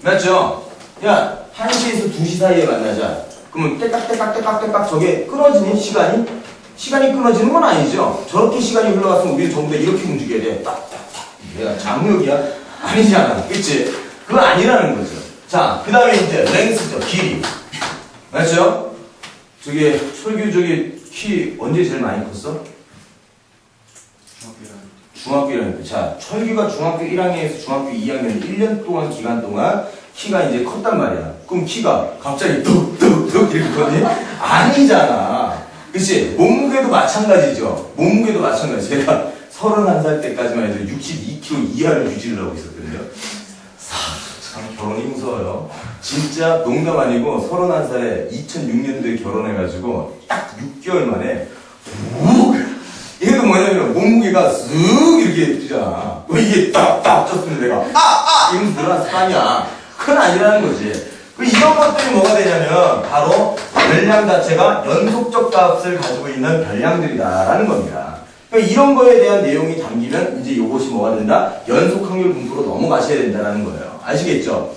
S2: 맞죠? 야, 1시에서 2시 사이에 만나자. 그러면 떼깍떼깍떼깍떼깍 저게 끊어지는 시간이? 시간이 끊어지는 건 아니죠. 저렇게 시간이 흘러갔으면 우리는 전부 다 이렇게 움직여야 돼. 딱딱딱. 내가 장력이야? 아니잖아. 그치? 그건 아니라는 거죠. 자, 그 다음에 이제 랭스죠. 길이. 맞죠? 저게 철규 저기 키 언제 제일 많이 컸어? 중학교 1학년. 자, 철규가 중학교 1학년에서 중학교 2학년 1년 동안 기간 동안 키가 이제 컸단 말이야. 그럼 키가 갑자기 뚝뚝뚝 이렇게 컸니? 아니잖아. 그치? 몸무게도 마찬가지죠. 몸무게도 마찬가지. 제가 31살 때까지만 해도 62kg 이하를 유지를 하고 있었거든요. 참 결혼이 무서워요. 진짜 농담 아니고 31살에 2006년도에 결혼해가지고 딱 6개월 만에 이게 뭐냐면 몸무게가 쓱 이렇게 뜨잖아. 이게 딱딱 쪘으면 내가 이러면서 늘어났을 거 아니야. 그건 아니라는 거지. 이런 것들이 뭐가 되냐면 바로 별량 자체가 연속적 값을 가지고 있는 별량들이다라는 겁니다. 그러니까 이런 거에 대한 내용이 담기면 이제 이것이 뭐가 된다? 연속 확률 분포로 넘어가셔야 된다는 거예요. 아시겠죠?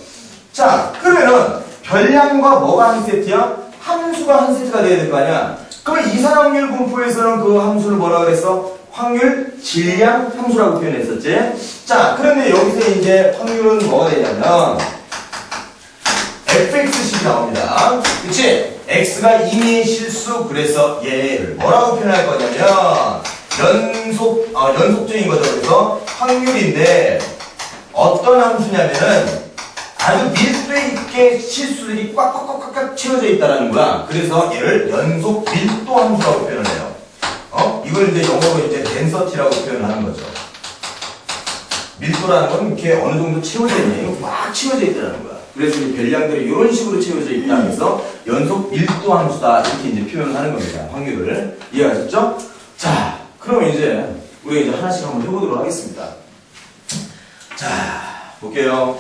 S2: 자, 그러면은 별량과 뭐가 한 세트야? 함수가 한 세트가 돼야 될 거 아니야? 그러면 이산확률 분포에서는 그 함수를 뭐라 그랬어? 확률 질량 함수라고 표현했었지? 자, 그런데 여기서 이제 확률은 뭐가 되냐면 fx식이 나옵니다. 그치? x가 임의의 실수, 그래서 얘를 뭐라고 표현할 거냐면 연속적인 거죠. 그래서 확률인데 어떤 함수냐면은 아주 밀도 있게 실수들이 꽉꽉꽉꽉 채워져 있다라는 거야. 그래서 얘를 연속 밀도 함수라고 표현을 해요. 이걸 이제 영어로 이제 density라고 표현하는 거죠. 밀도라는 건 이렇게 어느 정도 채워져 있네. 꽉 채워져 있다는 거야. 그래서 이 별량들이 이런 식으로 채워져 있다 해서 연속 밀도 함수다 이렇게 이제 표현을 하는 겁니다. 확률을. 이해하셨죠? 자, 그럼 이제 우리 이제 하나씩 한번 해보도록 하겠습니다. 자, 볼게요.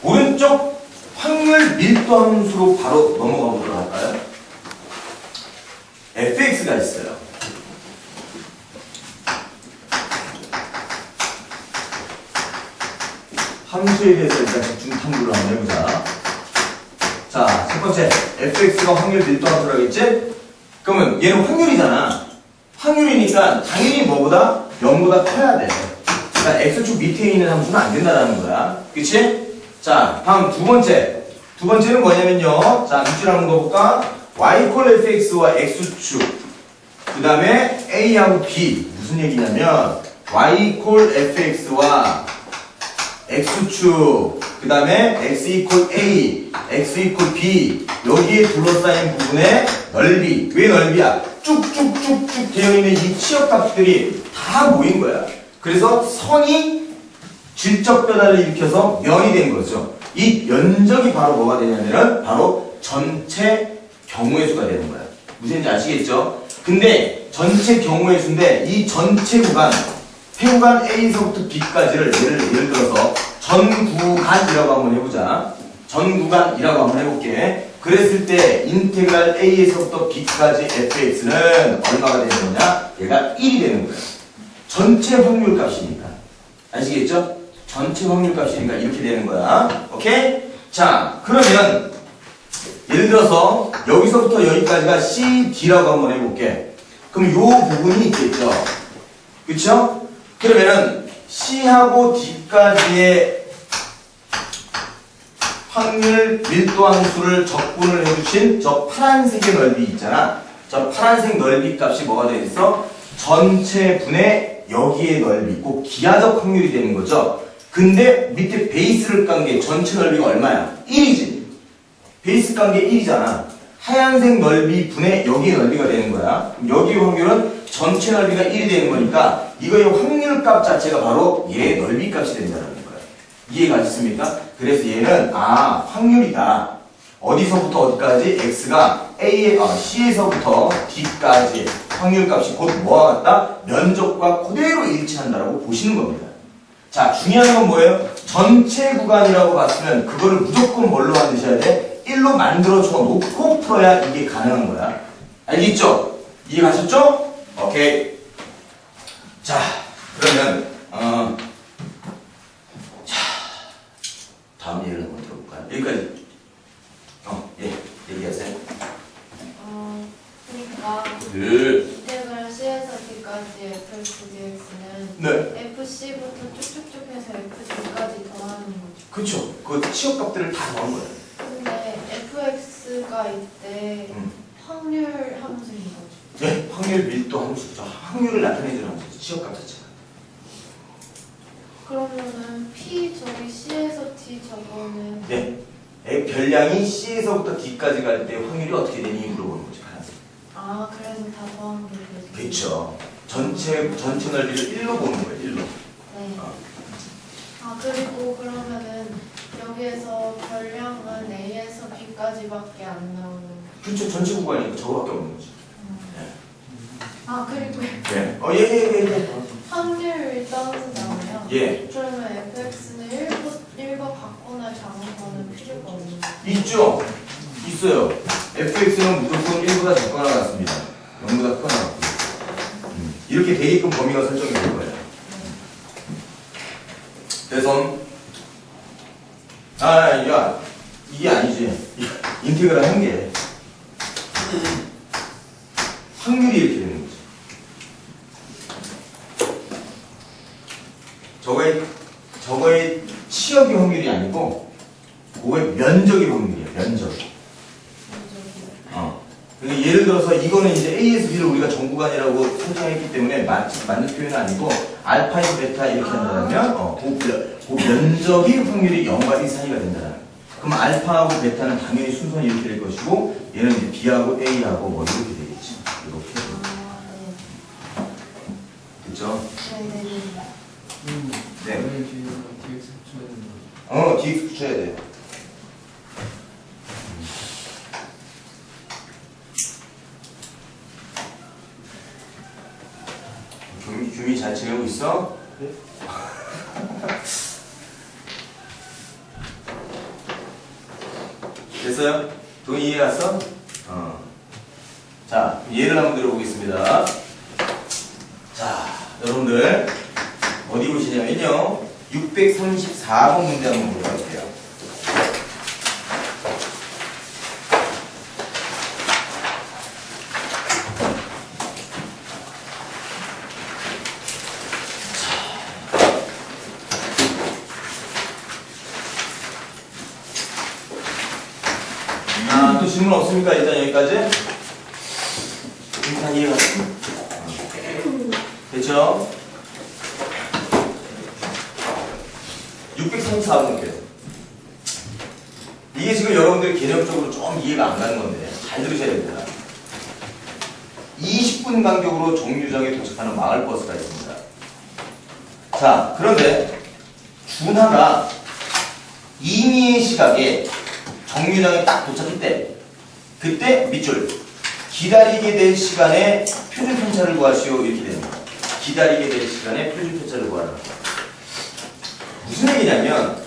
S2: 오른쪽 확률 밀도 함수로 바로 넘어가 보도록 할까요? fx가 있어요. 함수에 대해서 일단 집중 탐구를 한번 해보자. 자, 첫 번째 fx가 확률 밀도 함수라고 했지? 그러면 얘는 확률이잖아. 확률이니까 당연히 뭐보다 0보다 커야 돼. 그러니까 x축 밑에 있는 함수는 안 된다라는 거야. 그치? 자, 다음 두 번째. 두 번째는 뭐냐면요. 자, 밑줄 한번 그어볼까? y 콜 fx와 x축. 그 다음에 a하고 b. 무슨 얘기냐면 y 콜 fx와 x축. 그 다음에 x 이퀄 a, x 이퀄 b. 여기에 둘러싸인 부분의 넓이. 왜 넓이야? 쭉쭉쭉쭉 되어 있는 이 치역값들이 다 모인 거야. 그래서 선이 질적 변화를 일으켜서 면이 된 거죠. 이 면적이 바로 뭐가 되냐면은 바로 전체 경우의 수가 되는 거야. 무슨지 아시겠죠? 근데 전체 경우의 수인데 이 전체 구간, 해구간 A에서부터 B까지를 예를 들어서 전구간이라고 한번 해보자. 전구간이라고 한번 해볼게. 그랬을 때 인테그랄 A에서부터 B까지 fx는 얼마가 되는 거냐? 얘가 1이 되는 거야. 전체 확률 값이니까. 아시겠죠? 전체 확률 값이니까 이렇게 되는 거야. 오케이? 자, 그러면 예를 들어서 여기서부터 여기까지가 CD라고 한번 해볼게. 그럼 요 부분이 있겠죠? 그쵸? 그러면은 C하고 D까지의 확률 밀도 함수를 적분을 해주신 저 파란색의 넓이 있잖아. 저 파란색 넓이 값이 뭐가 되겠어? 전체 분의 여기의 넓이, 꼭 기하적 확률이 되는 거죠. 근데 밑에 베이스를 깐 게 전체 넓이가 얼마야? 1이지. 베이스 깐 게 1이잖아. 하얀색 넓이 분의 여기의 넓이가 되는 거야. 여기의 확률은 전체 넓이가 1이 되는 거니까 이거의 확률 값 자체가 바로 얘의 넓이 값이 된다는 거야. 이해가 됐습니까? 그래서 얘는 확률이다. 어디서부터 어디까지? x가 C에서부터 D까지 확률 값이 곧 뭐와 같다? 면적과 그대로 일치한다라고 보시는 겁니다. 자, 중요한 건 뭐예요? 전체 구간이라고 봤으면 그거를 무조건 뭘로 만드셔야 돼? 1로 만들어줘 놓고 풀어야 이게 가능한 거야. 알겠죠? 이해 가셨죠? 오케이. 자, 그러면 다음 예를 한번 들어볼까요? 여기까지. 예, 얘기하세요.
S3: 그러니까
S2: 네.
S3: 인테그랄 C에서 D까지 fx dx는
S2: 네.
S3: fc부터 쭉쭉쭉 해서 fd까지 더하는 거죠.
S2: 그쵸. 그 치역값들을 다 넣은 거예요.
S3: 근데 fx가 이때 확률 함수인 거죠.
S2: 네, 확률 밀도 함수죠. 확률을 나타내주는 함수죠. 치역값 자체가.
S3: 그러면은 P 저기 C에서 D 저거는
S2: 네. 별량이 C에서부터 D까지 갈 때 확률이 어떻게 되니 물어보는 거죠.
S3: 그래서 다 더한 게 되죠.
S2: 그렇죠. 전체 넓이를 1로 보는 거예요. 1로.
S3: 네. 그리고 그러면은 여기에서 별량은 A에서 B까지밖에 안 나오는.
S2: 그렇죠. 전체 구간이니까 저거밖에 없는 거죠.
S3: 그리고
S2: 네. 예.
S3: 확률 일단은 나와요.
S2: 예.
S3: 그러면 fx는 1과 같거나 작은 거는 필요가 없는 거예요.
S2: 있죠? 있어요. fx는 무조건 1보다 작거나 같습니다. 0보다 크거나 같고. 이렇게 되게끔 범위가 설정이 될 거예요. 그래서 야, 이게 아니지. 인테그랄 한 개. 확률이 이렇게 되는 거지. 저거의 치역의 확률이 아니고, 그거의 면적의 확률이에요. 면적. 그러니까 예를 들어서 이거는 이제 A에서 B를 우리가 정구간이라고 설정했기 때문에 맞는 표현은 아니고, 알파에서 베타 이렇게 한다면, 그 면적의 확률이 0과 1 사이가 된다는. 그럼 알파하고 베타는 당연히 순서는 이렇게 될 것이고, 얘는 이제 B하고 A하고 뭐 이렇게 되겠지. 이렇게. 그쵸? 네. dx 붙여야 돼. 규미 잘 지내고 있어? 네. 됐어요? 동의 이해 갔어? 자, 예를 한번 들어보겠습니다. 자, 여러분들 어디 보시냐면요. 634번 문제 한번 보도록 할게요. 또 질문 없습니까? 일단 여기까지? 일단 이해가 됐죠? 634번 볼게요. 이게 지금 여러분들이 개념적으로 좀 이해가 안 가는 건데 잘 들으셔야 됩니다. 20분 간격으로 정류장에 도착하는 마을버스가 있습니다. 자, 그런데 준하가 임의의 시각에 정류장에 딱 도착했대. 그때 밑줄 기다리게 될 시간에 표준 편차를 구하시오 이렇게 됩니다. 기다리게 될 시간에 표준 편차를 구하라. 무슨 얘기냐면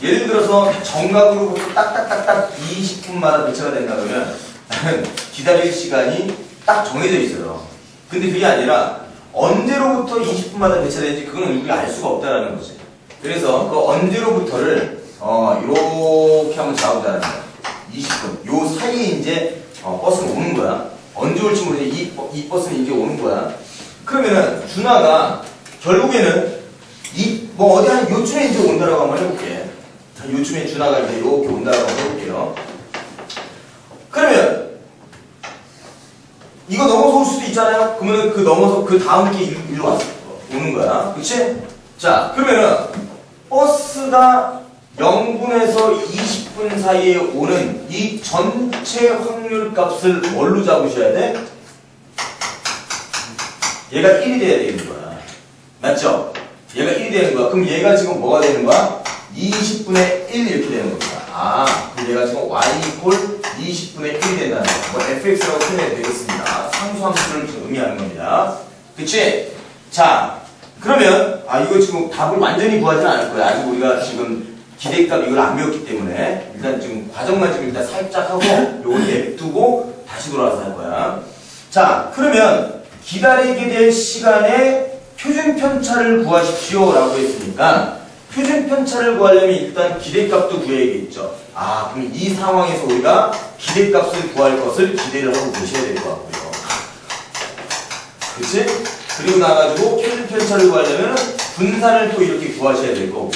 S2: 예를 들어서 정각으로부터 딱딱딱딱 20분마다 배차가 된다 그러면 나는 기다릴 시간이 딱 정해져 있어요. 근데 그게 아니라 언제로부터 20분마다 배차되는지 그건 우리가 알 수가 없다라는 거지. 그래서 그 언제로부터를 이렇게 한번 잡아보자는 거야. 20분. 요 사이에 이제 버스가 오는 거야. 언제 올지 모르는데 이 버스는 이제 오는 거야. 그러면은 준하가 결국에는 뭐 어디 한 요쯤에 이제 온다라고 한번 해볼게. 요쯤에 준하가 이제 이렇게 온다라고 한번 해볼게요. 그러면 이거 넘어서 올 수도 있잖아요. 그러면 그 넘어서 그 다음 게 일로 왔어. 오는 거야. 그치? 자, 그러면은 버스가 0분에서 20분 사이에 오는 이 전체 확률 값을 뭘로 잡으셔야 돼? 얘가 1이 돼야 되는 거야. 맞죠? 얘가 1이 되는 거야. 그럼 얘가 지금 뭐가 되는 거야? 20분의 1 이렇게 되는 겁니다. 그럼 얘가 지금 y = 20분의 1이 된다는 거야. 뭐 fx라고 표현해도 되겠습니다. 상수함수를 의미하는 겁니다. 그치? 자, 그러면 이거 지금 답을 완전히 구하지는 않을 거야. 아직 우리가 지금 기대값 이걸 안 배웠기 때문에 일단 지금 과정만 지금 일단 살짝 하고 요걸 냅두고 다시 돌아와서 할 거야. 자, 그러면 기다리게 될 시간에 표준 편차를 구하십시오 라고 했으니까 표준 편차를 구하려면 일단 기대값도 구해야겠죠. 그럼 이 상황에서 우리가 기대값을 구할 것을 기대를 하고 보셔야 될 것 같고요. 그치? 그리고 나가지고 표준 편차를 구하려면 분산을 또 이렇게 구하셔야 될 거고,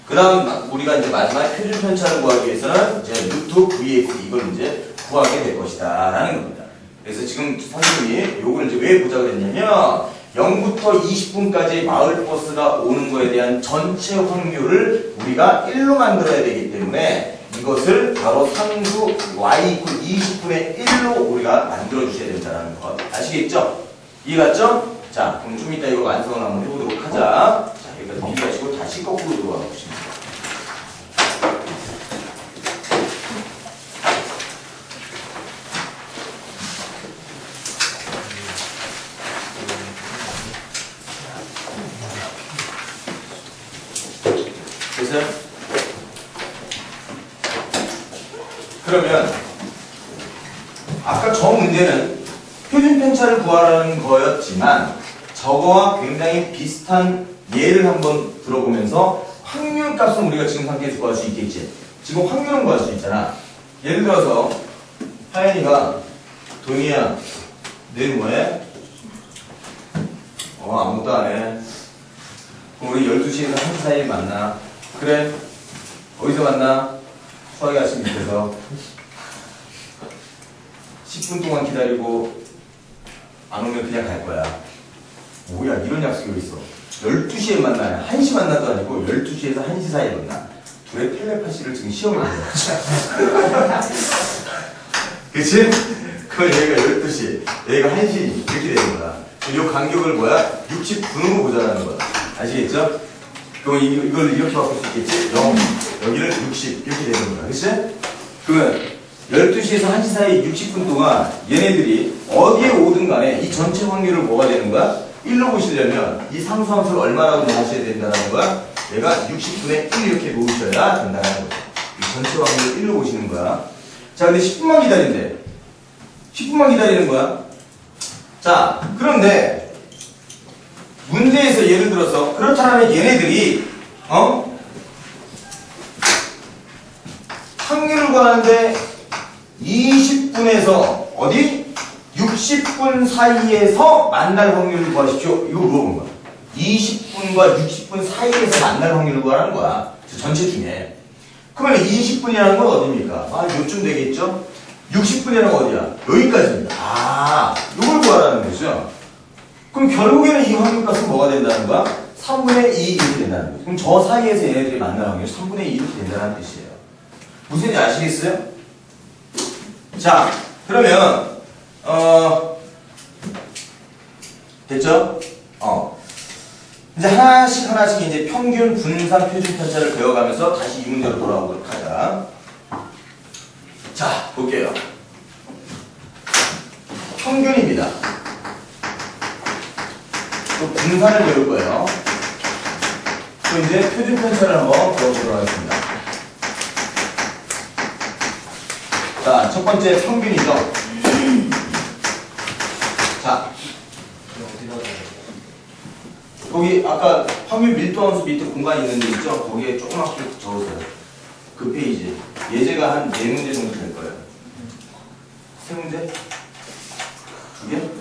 S2: 그 다음 우리가 이제 마지막에 표준 편차를 구하기 위해서는 이제 루트 vx 이걸 이제 구하게 될 것이다 라는 겁니다. 그래서 지금 선생님이 요걸 이제 왜 보자고 했냐면 0부터 20분까지 마을버스가 오는 거에 대한 전체 확률을 우리가 1로 만들어야 되기 때문에 이것을 바로 상수 y = 20분의 1로 우리가 만들어 주셔야 된다는 것 아시겠죠? 이해갔죠? 자, 그럼 좀 이따 이거 완성을 한번 해보도록 하자. 자, 여기까지 비교하시고 다시 거꾸로 들어가 보시면 됐어요? 그러면 아까 저 문제는 표준 편차를 구하라는 거였지만 저거와 굉장히 비슷한 예를 한번 들어보면서 확률 값은 우리가 지금 상태에서 구할 수 있겠지. 지금 확률은 구할 수 있잖아. 예를 들어서 하연이가 동희야 내일 뭐해? 아무것도 안 해. 그럼 우리 12시에서 1시 사이에 만나. 그래. 어디서 만나? 수학의 아침 밑에서 10분 동안 기다리고 안 오면 그냥 갈 거야. 뭐야 이런 약속이 어디 있어. 12시에 만나야 1시 만나도 아니고 12시에서 1시 사이에 만나. 둘의 텔레파시를 지금 시험을 해요. 그치? 그걸 얘가 12시, 얘가 1시 이렇게 되는 거야. 이 간격을 뭐야? 60분으로 보자라는 거야. 아시겠죠? 그럼 이걸 이렇게 바꿀 수 있겠지? 0, 여기를 60 이렇게 되는 거야. 그치? 그러면 12시에서 1시 사이 60분 동안 얘네들이 어디에 오든 간에 이 전체 확률을 뭐가 되는 거야? 1로 보시려면 이 상수함수를 얼마라고 나오셔야 된다는 거야? 얘가 60분의 1 이렇게 놓으셔야 된다는 거야. 이 전체 확률을 1로 보시는 거야. 자, 근데 10분만 기다린대. 10분만 기다리는 거야. 자, 그런데 문제에서 예를 들어서 그렇다면 얘네들이 확률을 구하는데 20분에서 어디? 60분 사이에서 만날 확률을 구하십시오. 이거 물어본 거야. 20분과 60분 사이에서 만날 확률을 구하라는 거야. 전체 중에. 그러면 20분이라는 건 어디입니까? 요쯤 되겠죠? 60분이라는 건 어디야? 여기까지입니다. 이걸 구하라는 거죠. 그럼 결국에는 이 확률값은 뭐가 된다는 거야? 3분의 2 이렇게 된다는 거죠. 그럼 저 사이에서 얘네들이 만날 확률이 3분의 2 이렇게 된다는 뜻이에요. 무슨 얘기인지 아시겠어요? 자, 그러면 됐죠? 이제 하나씩 이제 평균, 분산, 표준 편차를 배워가면서 다시 이 문제로 돌아오도록 하자. 자, 볼게요. 평균입니다. 또 분산을 배울 거예요. 또 이제 표준 편차를 한번 배워보도록 하겠습니다. 자, 첫 번째 평균이죠. 자, 거기 아까 확률 밀도 함수 밑에 공간이 있는 데 있죠? 거기에 조그맣게 적으세요. 그 페이지. 예제가 한 4문제 정도 될 거예요. 3문제? 2개?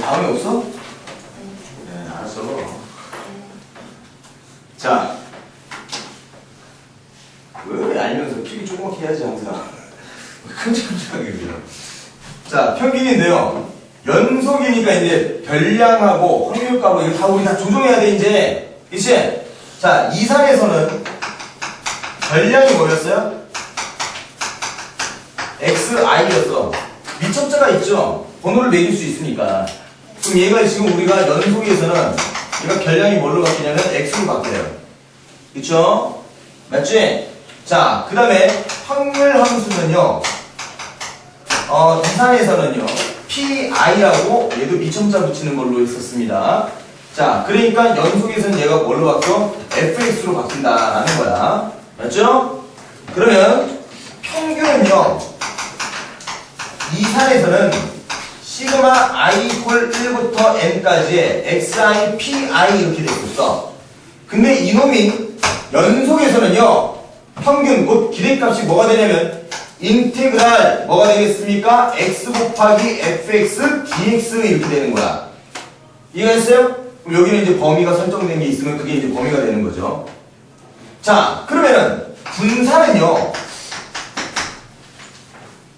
S2: 다음에 없어? 네, 알았어. 자, 왜 알면서 필기 조그맣게 해야지 항상. 큼직큼직하게 그래요. 자, 평균인데요. 연속이니까 이제 별량하고 확률값을 이거 다 우리 다 조정해야 돼 이제. 그치? 자, 이산에서는 별량이 뭐였어요? xi였어. 미첩자가 있죠. 번호를 매길 수 있으니까. 그럼 얘가 지금 우리가 연속에서는 얘가 별량이 뭘로 바뀌냐면 x로 바뀌어요. 그쵸? 맞지? 자, 그 다음에 확률 함수는요. 이산에서는요. pi라고 얘도 미첨자 붙이는 걸로 했었습니다. 자, 그러니까 연속에서는 얘가 뭘로 바뀌어? fx로 바뀐다라는 거야. 맞죠? 그러면 평균은요. 이산에서는 시그마 i 이퀄 1부터 n까지의 xi, pi 이렇게 되어 있었어. 근데 이놈이 연속에서는요. 평균 곧 기대값이 뭐가 되냐면 인테그랄 뭐가 되겠습니까? x 곱하기 fx dx 이렇게 되는 거야. 이해했어요? 그럼 여기는 이제 범위가 설정된 게 있으면 그게 이제 범위가 되는 거죠. 자, 그러면은 분산은요.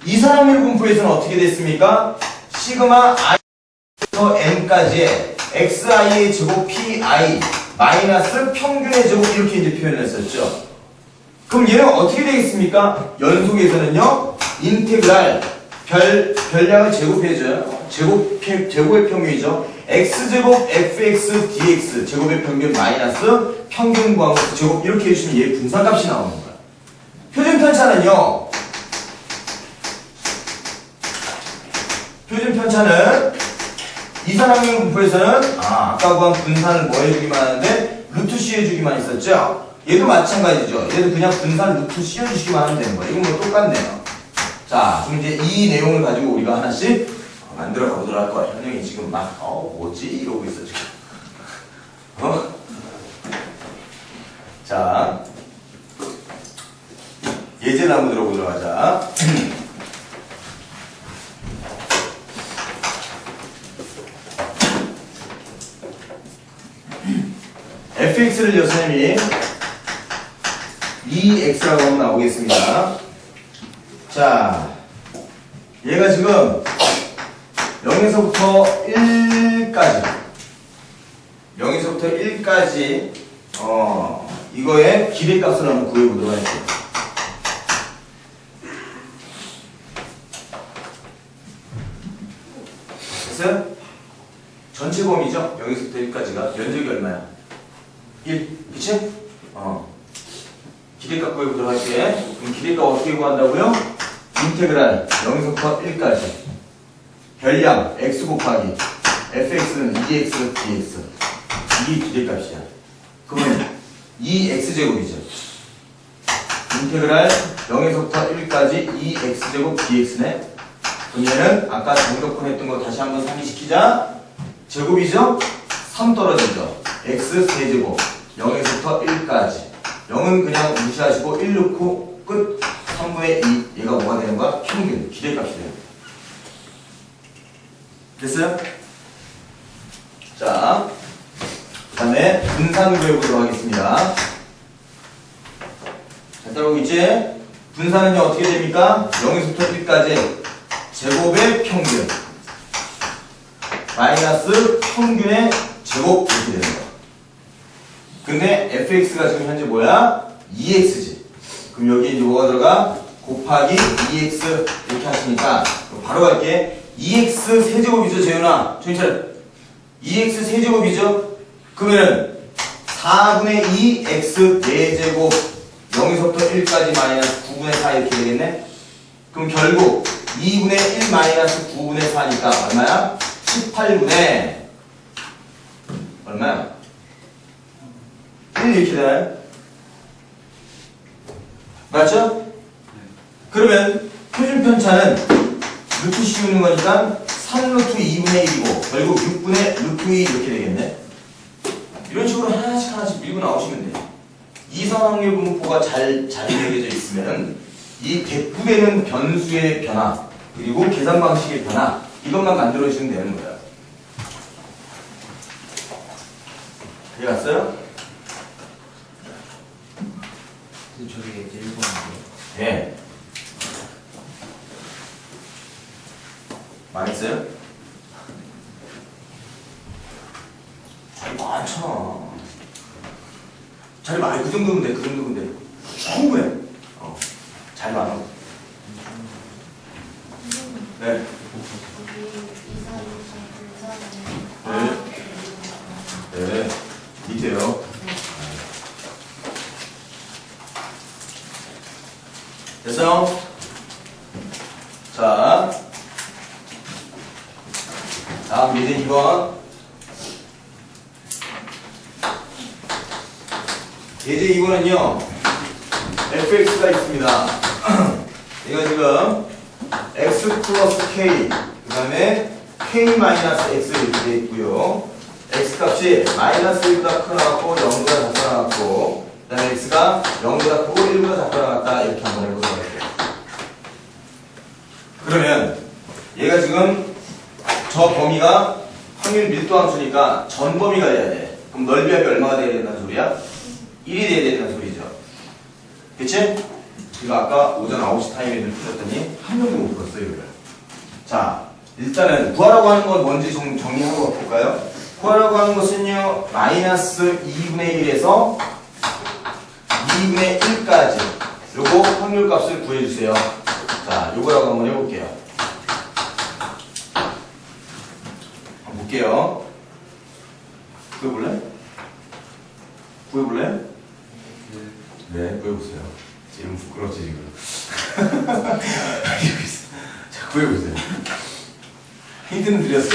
S2: 이산확률 분포에서는 어떻게 됐습니까? 시그마 i부터 n까지의 xi의 제곱 pi 마이너스 평균의 제곱 이렇게 이제 표현을 했었죠. 그럼 얘는 어떻게 되겠습니까? 연속에서는요. 인테그랄 별량을 제곱해줘요. 제곱의 평균이죠. x제곱 fx dx 제곱의 평균 마이너스 평균 구한 것 제곱 이렇게 해주시면 얘 분산값이 나오는 거야. 표준 편차는요. 표준 편차는 이산확률 분포에서는 아까 구한 분산을 뭐 해주기만 하는데 루트 C 해주기만 했었죠. 얘도 마찬가지죠. 얘도 그냥 분산 루트 씌워주시기만 하면 되는 거예요. 이건 뭐 똑같네요. 자, 그럼 이제 이 내용을 가지고 우리가 하나씩 만들어 가보도록 할 거야. 현영이 지금 막, 뭐지? 이러고 있어, 지금. 자, 예제를 한번 들어보도록 하자. fx를 여선생님이 2x라고 하면 나오겠습니다. 자, 얘가 지금 0에서부터 1까지 이거의 기대값을 한번 구해보도록 할게요. 됐어요? 전체 범위죠? 0에서부터 1까지가 면적이 얼마야? 1, 그치? 기대값 구해보도록 할게. 그럼 기대값 어떻게 구한다고요? 인테그랄 0에서부터 1까지 별량 x 곱하기 fx는 2x dx 이게 기대값이야. 그러면 2x제곱이죠. 인테그랄 0에서부터 1까지 2x제곱 dx네. 그럼 얘는 아까 정적분 했던 거 다시 한번 상기시키자. 제곱이죠? 3 떨어지죠. x 세제곱 0에서부터 1까지 0은 그냥 무시하시고 1 넣고 끝. 3분의 2 얘가 뭐가 되는 거야? 평균 기대값이 돼요. 됐어요? 자, 그 다음에 분산 구해보도록 하겠습니다. 잘 따라오고 있지? 분산은요 어떻게 됩니까? 0에서부터 1까지 제곱의 평균 마이너스 평균의 제곱 이렇게 되는 거야. 근데 fx가 지금 현재 뭐야? 2x지. 그럼 여기 이제 뭐가 들어가? 곱하기 2x 이렇게 하시니까 바로 갈게. 2x 세제곱이죠, 재윤아. 정신차려. 2x 세제곱이죠? 그러면 4분의 2 x 4제곱 0에서부터 1까지 마이너스 9분의 4 이렇게 되겠네? 그럼 결국 2분의 1 마이너스 9분의 4니까 얼마야? 18분의 얼마야? 1 이렇게 되나요? 맞죠? 그러면 표준 편차는 루트 씌우는 거니까 3루트 2분의 1이고 결국 6분의 루트 2 이렇게 되겠네. 이런 식으로 하나씩 밀고 나오시면 돼요. 이성확률 분포가 잘 매겨져 있으면 이 대꾸되는 변수의 변화 그리고 계산 방식의 변화 이것만 만들어주시면 되는 거예요. 이해 갔어요?
S1: 저기 이제 1번인데.
S2: 네. 망했어요? 자리 많잖아. 자리 많이 그 정도면 돼. 그 정도면 돼. 충분해. 자리 많아. 네. 네. 밑에요. 됐어요? 자. 다음 예제 2번. 예제 2번은요, fx가 있습니다. 이거 지금 x 플러스 k, 그 다음에 k 마이너스 x 이렇게 되어 있고요. x 값이 마이너스 1보다 크게 나왔고 0보다 작게 나왔고, 그 다음에 x가 0보다 크고 1보다 작게 나왔다. 이렇게 한번 해보도록 할게요. 그러면 얘가 지금 저 범위가 확률 밀도 함수니까 전 범위가 돼야 돼. 그럼 넓이합이 얼마가 돼야 된다는 소리야? 1이 돼야 된다는 소리죠. 그치? 이거 아까 오전 9시 타임에 풀었더니 한 명도 못 풀었어요, 이거를. 자, 일단은 구하라고 하는 건 뭔지 좀 정리하고 볼까요? 구하라고 하는 것은요, 마이너스 2분의 1에서 2분의 1까지 요거 확률 값을 구해주세요. 자, 요거라고 한번 해볼게요. 한번 볼게요. 구해볼래? 구해볼래? 네, 구해보세요. 지금 부끄럽지, 지금. 자, 구해보세요. 힌트는 드렸어.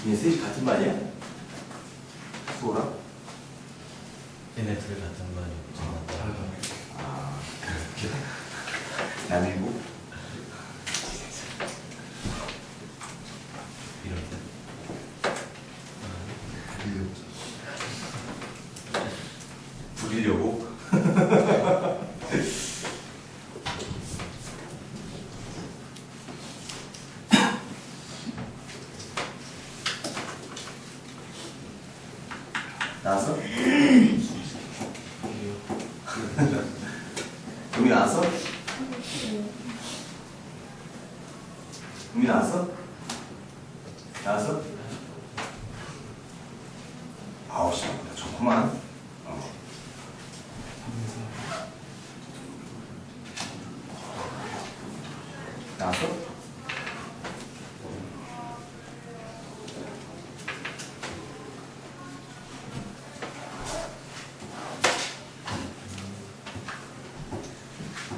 S2: 얘 셋이 같은 반이야? 소라?
S1: 얘네 둘 같은 반이고
S2: 아, 그렇게. 남일고?
S1: 이럴 때
S2: 부리려고? 나왔어? 금이 나왔어? 금이 나왔어? 나왔어? 9시 좋구만. 나왔어?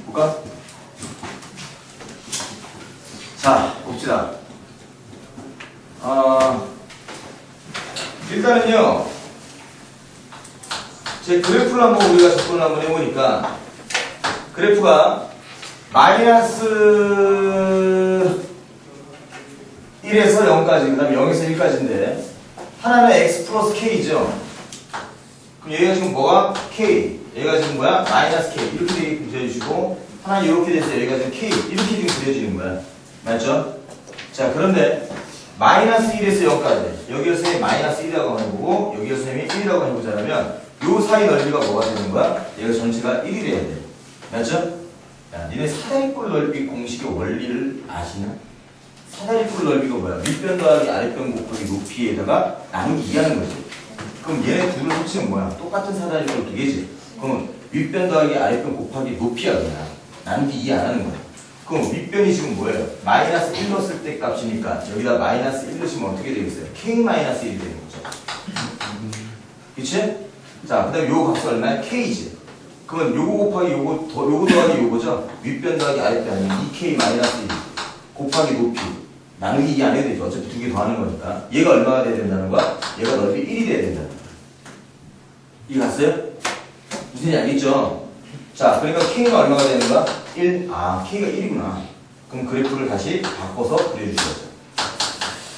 S2: 볼까? 자, 봅시다. 일단은요, 제 그래프를 한번 우리가 접근을 한번 해보니까, 그래프가 마이너스 1에서 0까지, 그 다음에 0에서 1까지인데, 하나는 x 플러스 k죠. 그럼 얘가 지금 뭐가? k. 얘가 지금 뭐야? 마이너스 k. 이렇게 그려주시고, 하나 이렇게 돼서 얘가 지금 k. 이렇게 지금 그려지는 거야. 맞죠? 자, 그런데, 마이너스 1에서 0까지. 여기를 선생님이 마이너스 1이라고 해보고, 여기를 선생님이 1이라고 해보자면, 요 사이 넓이가 뭐가 되는 거야? 얘가 전체가 1이 돼야 돼. 맞죠? 야, 니네 사다리꼴 넓이 공식의 원리를 아시나? 사다리꼴 넓이가 뭐야? 윗변 더하기 아랫변 곱하기 높이에다가 나누기 2하는 거지. 그럼 얘네 둘을 합치면 뭐야? 똑같은 사다리꼴 두 개지. 그러면 윗변 더하기 아랫변 곱하기 높이야 그냥. 나누기 2 안 하는 거야. 그럼 윗변이 지금 뭐예요? 마이너스 1 넣었을 때 값이니까 여기다 마이너스 1 넣으시면 어떻게 되겠어요? k 마이너스 1이 되는 거죠. 그치? 자, 그 다음에 요 값은 얼마야? k지. 그러면 요거 곱하기 요거 더하기 요거죠? 윗변 더하기 아랫변 아니면 2k 마이너스 1 곱하기 높이 나누기 2 안 해도 되죠. 어차피 두 개 더하는 거니까. 얘가 얼마가 돼야 된다는 거야? 얘가 넓이 1이 돼야 된다는 거야. 이거 갔어요? 무슨 얘기 알겠죠? 자, 그러니까 k가 얼마가 되는 거야? 1. 아, k가 1이구나. 그럼 그래프를 다시 바꿔서 그려주셔야죠.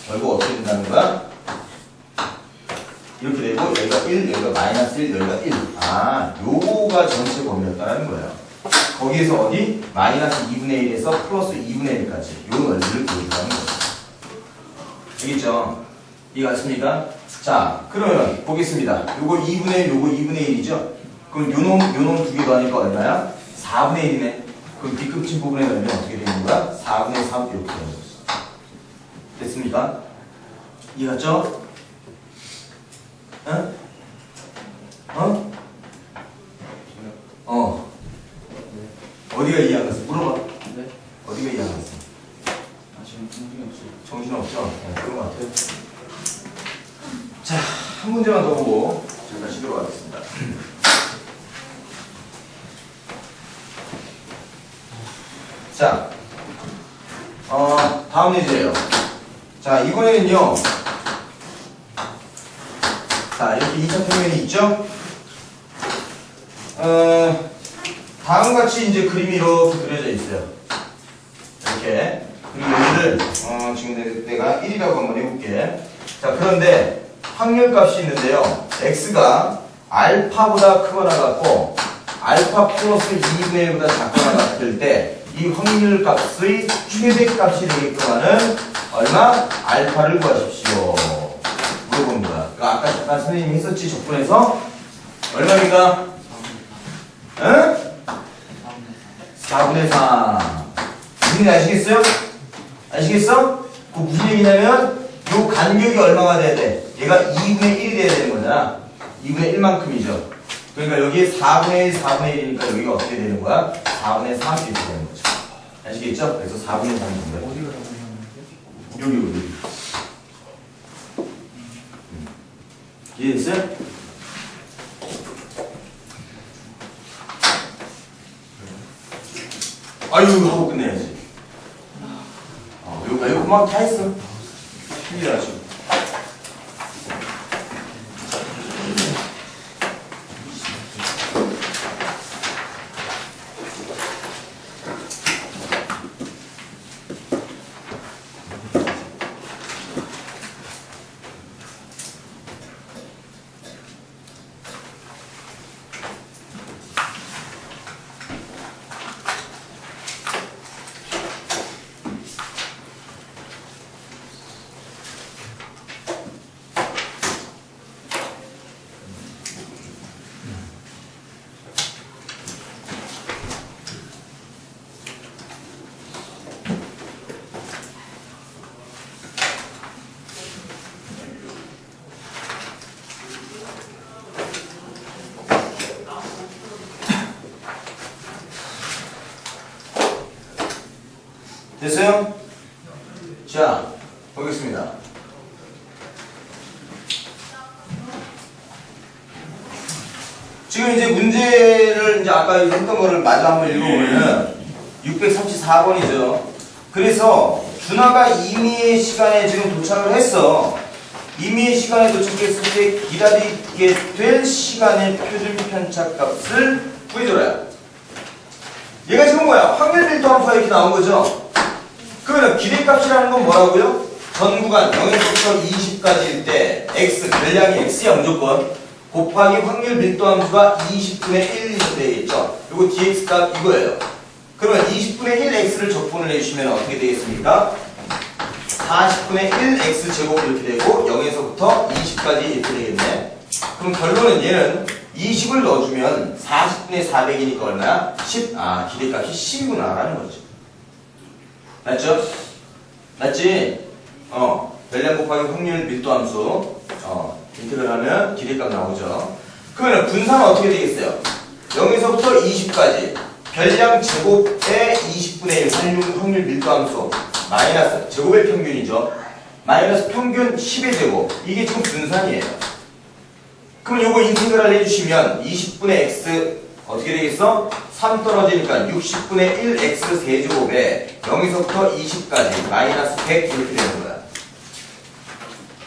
S2: 결국 어떻게 된다는 거야? 이렇게 되고 여기가 1, 여기가 마이너스 1, 여기가 1. 아, 요거가 전체 범위였다는 거예요. 거기에서 어디? 마이너스 2분의 1에서 플러스 2분의 1까지 요 넓이를 보여주라는 거죠. 알겠죠? 이해 갔습니까? 자, 그러면 보겠습니다. 요거 2분의 1, 요거 2분의 1이죠? 그럼 요놈 두 개 더하니까 얼마야? 4분의 1이네. 그럼 뒤끝진 부분에 넣으면 어떻게 되는 거야? 4분의 3 이렇게 되는 거죠. 됐습니까? 이해 갔죠? 어? 어? 어. 어디가 이해 안 갔어? 물어봐.
S1: 네?
S2: 어디가 이해 안 갔어?
S1: 아 지금 정신이 없어요.
S2: 정신없죠? 네, 그런 것 같아요. 자, 한 문제만 더 보고 제가 쉬도록 하겠습니다. 자, 다음 예제예요. 자, 이번에는요. 자, 이렇게 2차 평면이 있죠? 다음과 같이 이제 그림이 이렇게 그려져 있어요. 이렇게. 그리고 여기를, 지금 내가 1이라고 한번 해볼게. 자, 그런데 확률값이 있는데요. x가 알파보다 크거나 같고, 알파 플러스 2분의 1보다 작거나 같을 때, 이 확률값의 최대값이 되게끔 하는 얼마? 알파를 구하십시오. 물어봅니다. 그러니까 아까 잠깐 선생님이 했었지, 적분해서 얼마입니까? 응? 4분의 3. 무슨 얘기 아시겠어요? 아시겠어? 그 무슨 얘기냐면 요 간격이 얼마가 돼야 돼? 얘가 2분의 1이 돼야 되는 거잖아. 2분의 1만큼이죠. 그러니까 여기에 4분의 1, 4분의 1이니까 여기가 어떻게 되는 거야? 4분의 3 이렇게 되는 거죠. 아시겠죠? 그래서 4분의 3인 거예요.
S1: 어디가 라고 하는데?
S2: 여기. 이해됐어요? 아유 하고 끝내야지. 이거 막 다 했어. 힘이라 지금. 됐어요? 자, 보겠습니다. 지금 이제 문제를 이제 아까 했던 거를 마저 한번 읽어보면은 634번이죠. 그래서 준하가 임의의 시간에 지금 도착을 했어. 임의의 시간에 도착했을 때 기다리게 될 시간의 표준 편차 값을 구해줘라. 얘가 지금 뭐야? 확률 밀도 함수가 이렇게 나온 거죠. 그러면 기대값이라는 건 뭐라고요? 전 구간 0에서부터 20까지일 때 x, 별량이 x야 무조건 곱하기 확률 밀도 함수가 20분의 1 이렇게 되겠죠. 그리고 dx 값 이거예요. 그러면 20분의 1 x를 적분을 해주시면 어떻게 되겠습니까? 40분의 1 x 제곱 이렇게 되고 0에서부터 20까지 이렇게 되겠네. 그럼 결론은 얘는 20을 넣어주면 40분의 400이니까 얼마야? 10. 아, 기대값이 10이구나 라는 거죠. 맞죠? 맞지? 별량 곱하기 확률 밀도 함수 인테그럴 하면 기대값 나오죠. 그러면 분산은 어떻게 되겠어요? 0에서부터 20까지 별량 제곱의 20분의 1 확률 밀도 함수 마이너스 제곱의 평균이죠. 마이너스 평균 10의 제곱. 이게 지금 분산이에요. 그럼 요거 인테그럴 해주시면 20분의 x 어떻게 되겠어? 3 떨어지니까 60분의 1 x 세제곱에 0에서부터 20까지 마이너스 100 이렇게 되는 거야.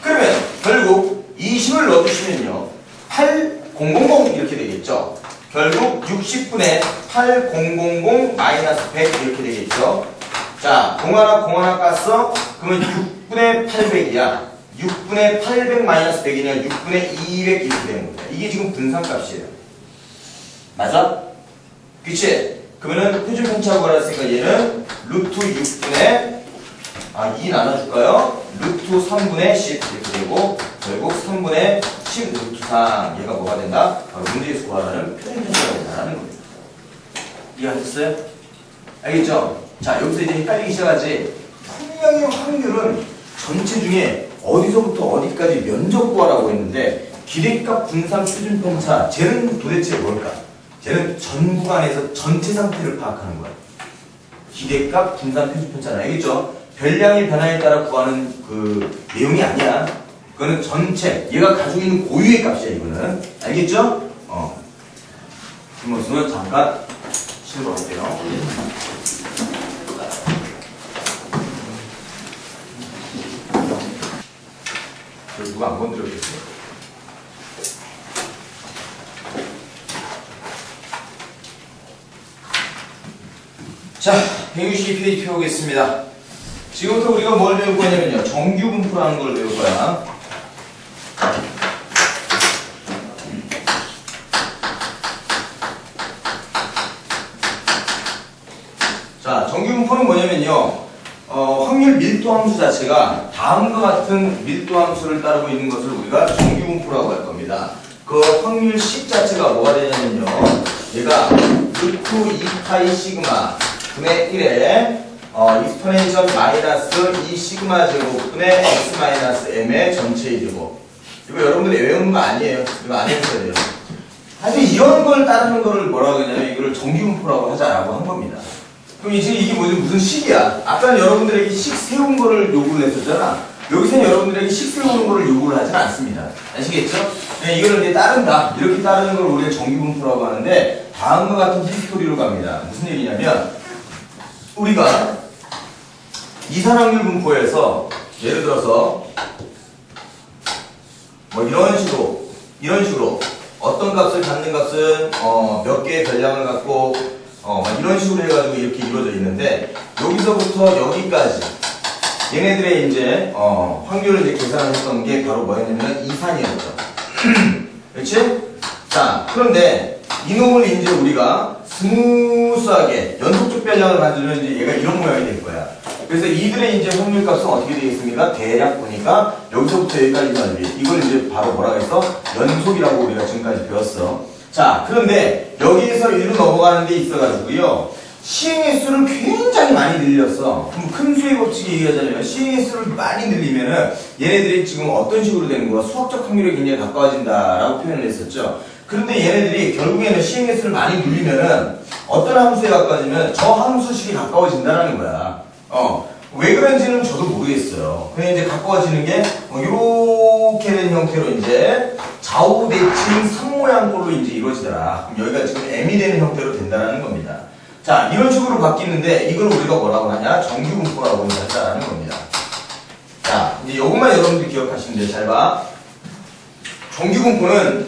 S2: 그러면 결국 20을 넣어주시면요 8000 이렇게 되겠죠. 결국 60분의 8000 마이너스 100 이렇게 되겠죠. 자, 공 하나 깠어? 그러면 6분의 800이야. 6분의 800 마이너스 100이냐 6분의 200 이렇게 되는 겁니다. 이게 지금 분산값이에요. 맞아? 그치? 그러면은 표준 편차하고 알았으니까 얘는 루트 6분의 2 나눠줄까요? 루트 3분의 10 이렇게 되고 결국 3분의 10 루트 3 얘가 뭐가 된다? 바로 문제에서 구하라는 표준 편차가 된다는 겁니다. 이해하셨어요? 알겠죠? 자, 여기서 이제 헷갈리기 시작하지. 분명히 확률은 전체 중에 어디서부터 어디까지 면적 구하라고 했는데 기대값 분산 표준 편차 쟤는 도대체 뭘까? 쟤는 전 구간에서 전체 상태를 파악하는 거야. 기대값 분산 표준 편차는 알겠죠? 별량의 변화에 따라 구하는 그 내용이 아니야. 그거는 전체 얘가 가지고 있는 고유의 값이야 이거는. 알겠죠? 뒷모습은 잠깐 실어볼게요. 누가 안 건드렸겠어요? 자, 162페이지 펴보겠습니다. 지금부터 우리가 뭘 배울 거냐면요. 정규 분포라는 걸 배울 거야. 자, 정규 분포는 뭐냐면요. 확률 밀도 함수 자체가 다음과 같은 밀도 함수를 따르고 있는 것을 우리가 정규 분포라고 할 겁니다. 그 확률식 자체가 뭐가 되냐면요. 얘가 루트 2파이 시그마 분의 1에 익스포넨셜 마이너스 2 시그마 제곱분의 x 마이너스 m의 전체의 제곱. 이거 여러분들이 외우는 거 아니에요. 이거 안 해주셔야 돼요. 사실 이런 걸 따르는 거를 뭐라고 하냐면 이거를 정규 분포라고 하자라고 한 겁니다. 그럼 이게 무슨 식이야? 아까는 여러분들에게 식 세운 거를 요구를 했었잖아. 여기서는 여러분들에게 식 세우는 거를 요구를 하진 않습니다. 아시겠죠? 네, 이거를 이제 따른다. 이렇게 따르는 걸 우리가 정규 분포라고 하는데 다음과 같은 히스토리로 갑니다. 무슨 얘기냐면 우리가 이산확률 분포에서 예를 들어서 뭐 이런 식으로 어떤 값을 갖는 값은 몇 개의 별량을 갖고 이런 식으로 해가지고 이렇게 이루어져 있는데 여기서부터 여기까지 얘네들의 이제 확률을 이제 계산을 했던 게 바로 뭐였냐면 이산이었죠. 그렇지? 자, 그런데 이놈을 이제 우리가 스무스하게 연속적 별량을 만들면 이제 얘가 이런 모양이 될 거야. 그래서 이들의 이제 확률 값은 어떻게 되겠습니까? 대략 보니까 여기서부터 여기까지 넓이. 이걸 이제 바로 뭐라고 했어? 연속이라고 우리가 지금까지 배웠어. 자, 그런데 여기에서 이리로 넘어가는 데 있어가지고요. 시행의 수를 굉장히 많이 늘렸어. 그럼 큰 수의 법칙이 얘기하자면 시행의 수를 많이 늘리면은 얘네들이 지금 어떤 식으로 되는 거야? 수학적 확률이 굉장히 가까워진다라고 표현을 했었죠. 그런데 얘네들이 결국에는 시행의 수를 많이 늘리면은 어떤 함수에 가까워지면 저 함수식이 가까워진다는 거야. 왜 그런지는 저도 모르겠어요. 그냥 이제 갖고 와지는 게 이렇게 된 형태로 이제 좌우 대칭 3모양꼴로 이제 이루어지더라. 그럼 여기가 지금 M이 되는 형태로 된다는 겁니다. 자, 이런 식으로 바뀌는데 이걸 우리가 뭐라고 하냐? 정규분포라고 한다는 겁니다. 자, 이제 이것만 여러분들이 기억하시면 돼요. 잘 봐. 정규분포는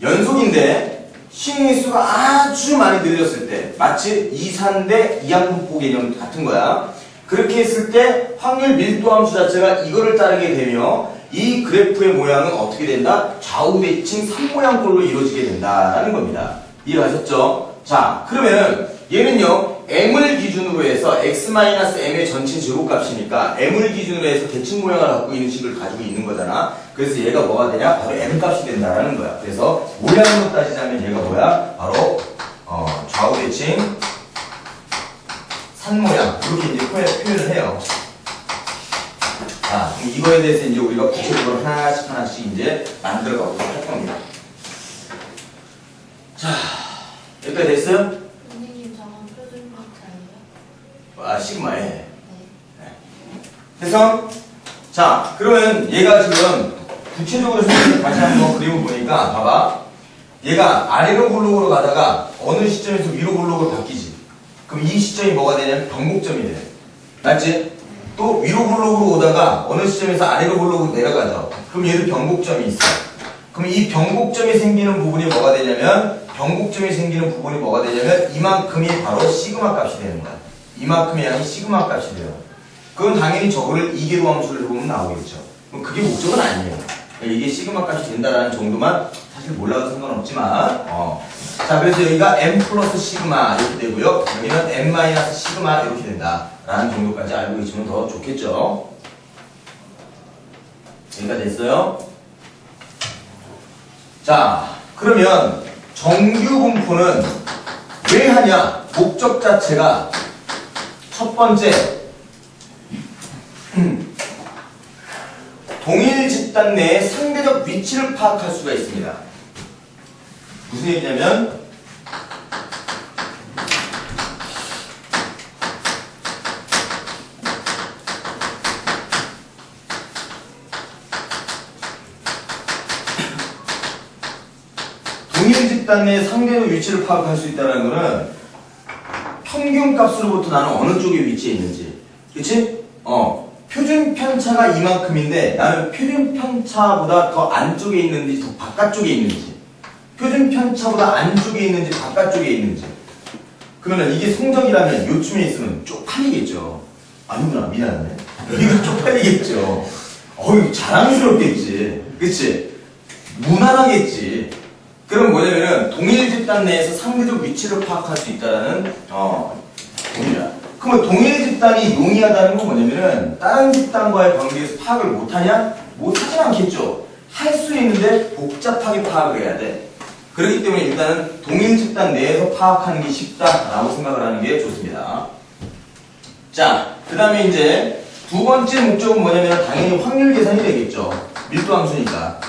S2: 연속인데 신의 수가 아주 많이 늘어졌을 때 마치 이산대 이항분포 개념 같은 거야. 그렇게 했을 때 확률 밀도함수 자체가 이거를 따르게 되며 이 그래프의 모양은 어떻게 된다? 좌우 대칭 3모양꼴로 이루어지게 된다라는 겁니다. 이해하셨죠? 자, 그러면은 얘는요 m을 기준으로 해서 x-m의 전체 제곱값이니까 m을 기준으로 해서 대칭 모양을 갖고 있는 식을 가지고 있는 거잖아. 그래서 얘가 뭐가 되냐? 바로 m값이 된다라는 거야. 그래서 모양으로 따지자면 얘가 뭐야? 바로 좌우 대칭 산 모양 이렇게 이제 표현을 해요. 자, 그럼 이거에 대해서 이제 우리가 구체적으로 하나씩 이제 만들어 가도록 할 겁니다. 자, 여기까지 됐어요?
S3: 선생님 저건 표준 편차예요?
S2: 아, 시그마에.
S3: 네.
S2: 그래서 자, 그러면 얘가 지금 구체적으로 다시 한번 그림을 보니까 봐봐. 얘가 아래로 블록으로 가다가 어느 시점에서 위로 블록으로 바뀌지. 그럼 이 시점이 뭐가 되냐면 변곡점이 돼. 맞지? 또 위로 블록으로 오다가 어느 시점에서 아래로 블록으로 내려가죠. 그럼 얘도 변곡점이 있어. 그럼 이 변곡점이 생기는 부분이 뭐가 되냐면 이만큼이 바로 시그마 값이 되는 거야. 이만큼의 양이 시그마 값이 돼요. 그건 당연히 저거를 이계로 함수를 해보면 나오겠죠. 그럼 그게 목적은 아니에요. 이게 시그마 값이 된다라는 정도만 사실 몰라도 상관없지만 자, 그래서 여기가 m 플러스 시그마 이렇게 되고요. 여기는 m 마이너스 시그마 이렇게 된다라는 정도까지 알고 계시면 더 좋겠죠. 여기가 됐어요. 자, 그러면 정규분포는 왜 하냐? 목적 자체가 첫 번째 동일 집단 내의 상대적 위치를 파악할 수가 있습니다. 무슨 얘기냐면 동일 집단 내의 상대적 위치를 파악할 수 있다는 것은 평균 값으로부터 나는 어느 쪽에 위치해 있는지, 그치? 표준 편차가 이만큼인데 나는 표준 편차보다 더 안쪽에 있는지 더 바깥쪽에 있는지, 표준 편차보다 안쪽에 있는지 바깥쪽에 있는지. 그러면 이게 성적이라면 요쯤에 있으면 쪽팔리겠죠. 아니구나, 미안하네. 이거 쪽팔리겠죠. 자랑스럽겠지. 그치? 무난하겠지. 그럼 뭐냐면은 동일 집단 내에서 상대적 위치를 파악할 수 있다는 겁니다. 그러면 동일 집단이 용이하다는 건 뭐냐면은 다른 집단과의 관계에서 파악을 못하냐? 못하진 않겠죠. 할 수 있는데 복잡하게 파악을 해야 돼. 그렇기 때문에 일단은 동일 집단 내에서 파악하는 게 쉽다라고 생각을 하는 게 좋습니다. 자, 그 다음에 이제 두 번째 목적은 뭐냐면 당연히 확률 계산이 되겠죠. 밀도 함수니까.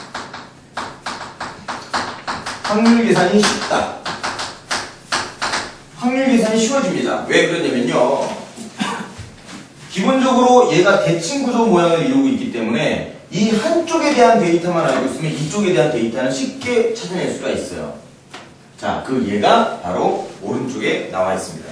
S2: 확률 계산이 쉽다. 확률 계산이 쉬워집니다. 왜 그러냐면요. 기본적으로 얘가 대칭 구조 모양을 이루고 있기 때문에 이 한쪽에 대한 데이터만 알고 있으면 이쪽에 대한 데이터는 쉽게 찾아낼 수가 있어요. 자, 그 얘가 바로 오른쪽에 나와 있습니다.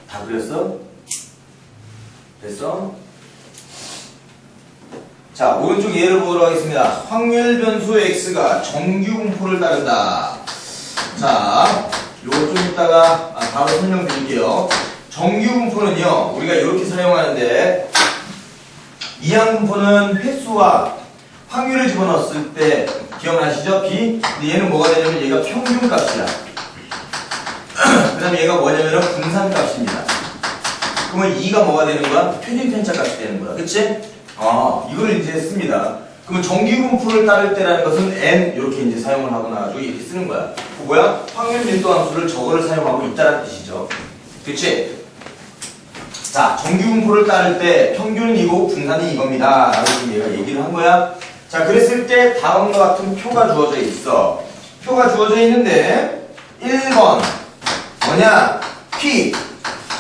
S2: 다 그렸어? 됐어? 자, 오른쪽 예를 보도록 하겠습니다. 확률 변수 x가 정규분포를 따른다. 자, 요거 좀 이따가 바로 설명드릴게요. 정규분포는요, 우리가 이렇게 사용하는데 이항분포는 횟수와 확률을 집어넣었을 때 기억나시죠? b. 근데 얘는 뭐가 되냐면 얘가 평균값이야. 그 다음에 얘가 뭐냐면 분산값입니다. 그러면 2가 뭐가 되는 거야? 표준 편차값이 되는 거야. 그치? 이걸 이제 씁니다. 그러면 정기분포를 따를 때라는 것은 n 이렇게 이제 사용을 하고 나가지고 이렇게 쓰는 거야. 뭐야? 확률 밀도 함수를 저거를 사용하고 있다는 뜻이죠. 그치? 자, 정기분포를 따를 때 평균은 이고 분산이 이겁니다. 라고 지금 얘가 얘기를 한 거야. 자, 그랬을 때 다음과 같은 표가 주어져 있어. 표가 주어져 있는데 1번 뭐냐? P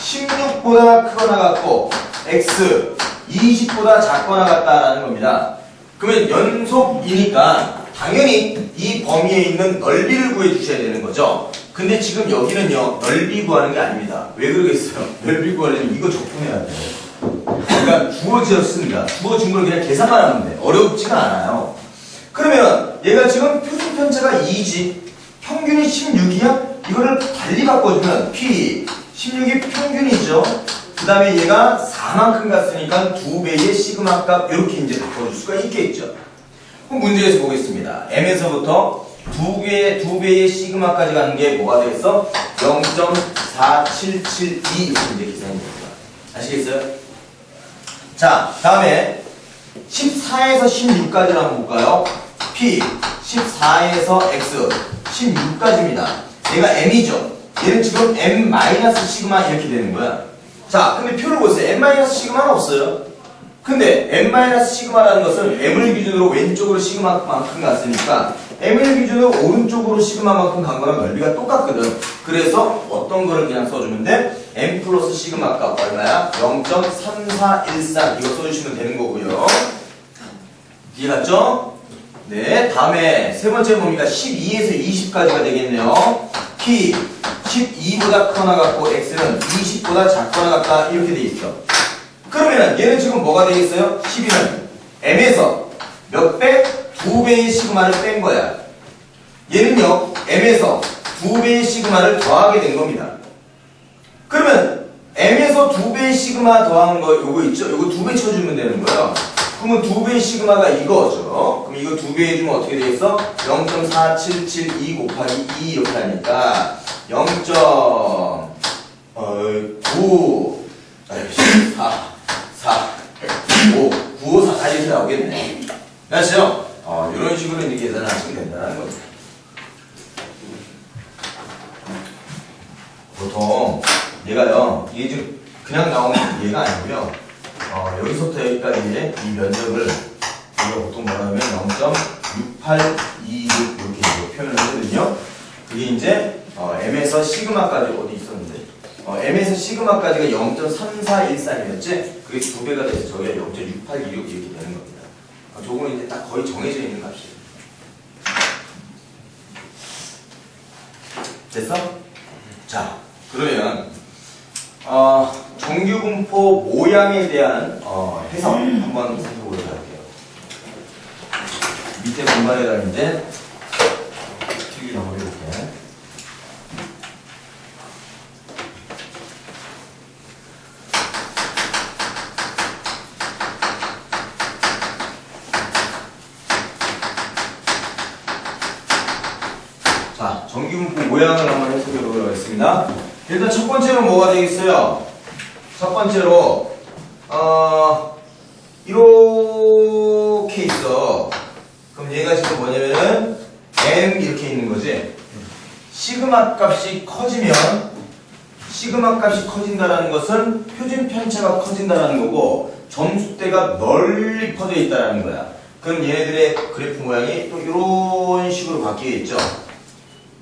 S2: 16보다 크거나 같고 X 20보다 작거나 같다라는 겁니다. 그러면 연속이니까 당연히 이 범위에 있는 넓이를 구해 주셔야 되는 거죠. 근데 지금 여기는요, 넓이 구하는 게 아닙니다. 왜 그러겠어요? 넓이 구하려면 이거 적분해야 돼요. 그러니까 주어졌습니다. 주어진 걸 그냥 계산만 하면 돼. 어렵지가 않아요. 그러면 얘가 지금 표준 편차가 2지, 평균이 16이야? 이거를 달리 바꿔주면 P 16이 평균이죠. 그 다음에 얘가 4만큼 갔으니까 2배의 시그마 값 이렇게 이제 바꿔줄 수가 있겠죠. 그럼 문제에서 보겠습니다. M에서부터 2배의 시그마까지 가는 게 뭐가 되겠어? 0.4772 이렇게 이제 계산이 됩니다. 아시겠어요? 자, 다음에 14에서 16까지를 한번 볼까요? P 14에서 X 16까지입니다. 얘가 M이죠. 얘는 지금 M-시그마 이렇게 되는 거야. 자, 근데 표를 보세요. M-시그마는 없어요. 근데 M-시그마라는 것은 M을 기준으로 왼쪽으로 시그마만큼 갔으니까 M을 기준으로 오른쪽으로 시그마만큼 간 거랑 넓이가 똑같거든. 그래서 어떤 거를 그냥 써주면 돼? M 플러스 시그마 값 얼마야? 0.3413 이거 써주시면 되는 거고요. 이해갔죠? 네, 다음에 세 번째 뭡니까? 12에서 20까지가 되겠네요. P 12보다 크거나 같고 X는 20보다 작거나 같다 이렇게 돼 있어. 그러면은 얘는 지금 뭐가 되겠어요? 12는 M에서 몇 배? 2배의 시그마를 뺀 거야. 얘는요, M에서 2배의 시그마를 더하게 된 겁니다. 그러면 M에서 2배의 시그마 더하는 거 요거 있죠? 요거 2배 쳐주면 되는 거예요. 그러면 2배의 시그마가 이거죠. 그럼 이거 2배 해주면 어떻게 되겠어? 0.4772 곱하기 2 이렇게 하니까 0.9 954까지 이렇게 나오겠네. 아시죠? 이런 식으로 이제 계산을 하시면 된다는 거죠. 보통 얘가요, 이게 지금 그냥 나오는 얘가 아니고요. 여기서부터 여기까지 이제 이 면적을 우리가 보통 뭐라 하면 0.6826 이렇게 표현을 하거든요. 그게 이제 M에서 시그마까지 어디 있었는데 M에서 시그마까지가 0.3413이었지? 그게 2배가 돼서 저기가 0.6826 이렇게 되는 겁니다. 저거는 이제 딱 거의 정해져 있는 값이에요. 됐어? 자, 그러면 정규분포 모양에 대한 해석 한번 살펴보도록 할게요. 밑에 공간에다 이제 특이 한번 해볼게. 자, 정규분포 모양을 한번 해석해 보도록 하겠습니다. 일단 첫 번째는 뭐가 되겠어요? 첫 번째로 이렇게 있어. 그럼 얘가 지금 뭐냐면은 M 이렇게 있는 거지. 시그마 값이 커지면 시그마 값이 커진다라는 것은 표준 편차가 커진다라는 거고 점수대가 널리 퍼져 있다라는 거야. 그럼 얘네들의 그래프 모양이 또 이런 식으로 바뀌겠죠.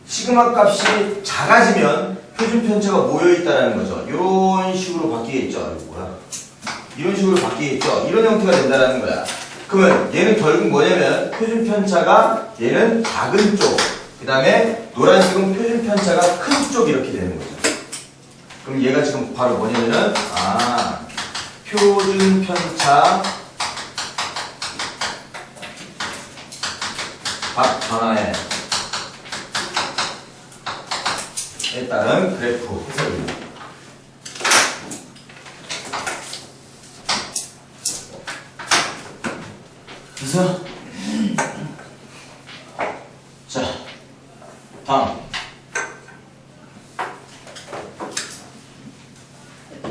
S2: 시그마 값이 작아지면 표준 편차가 모여있다는 거죠. 이런 식으로 바뀌겠죠. 뭐야? 이런 식으로 바뀌겠죠. 이런 형태가 된다는 거야. 그러면 얘는 결국 뭐냐면 표준 편차가 얘는 작은 쪽, 그 다음에 노란색은 표준 편차가 큰 쪽 이렇게 되는 거죠. 그럼 얘가 지금 바로 뭐냐면은 표준 편차 값 변화에 따른 그래프 해석입니다. 그래서 자, 다음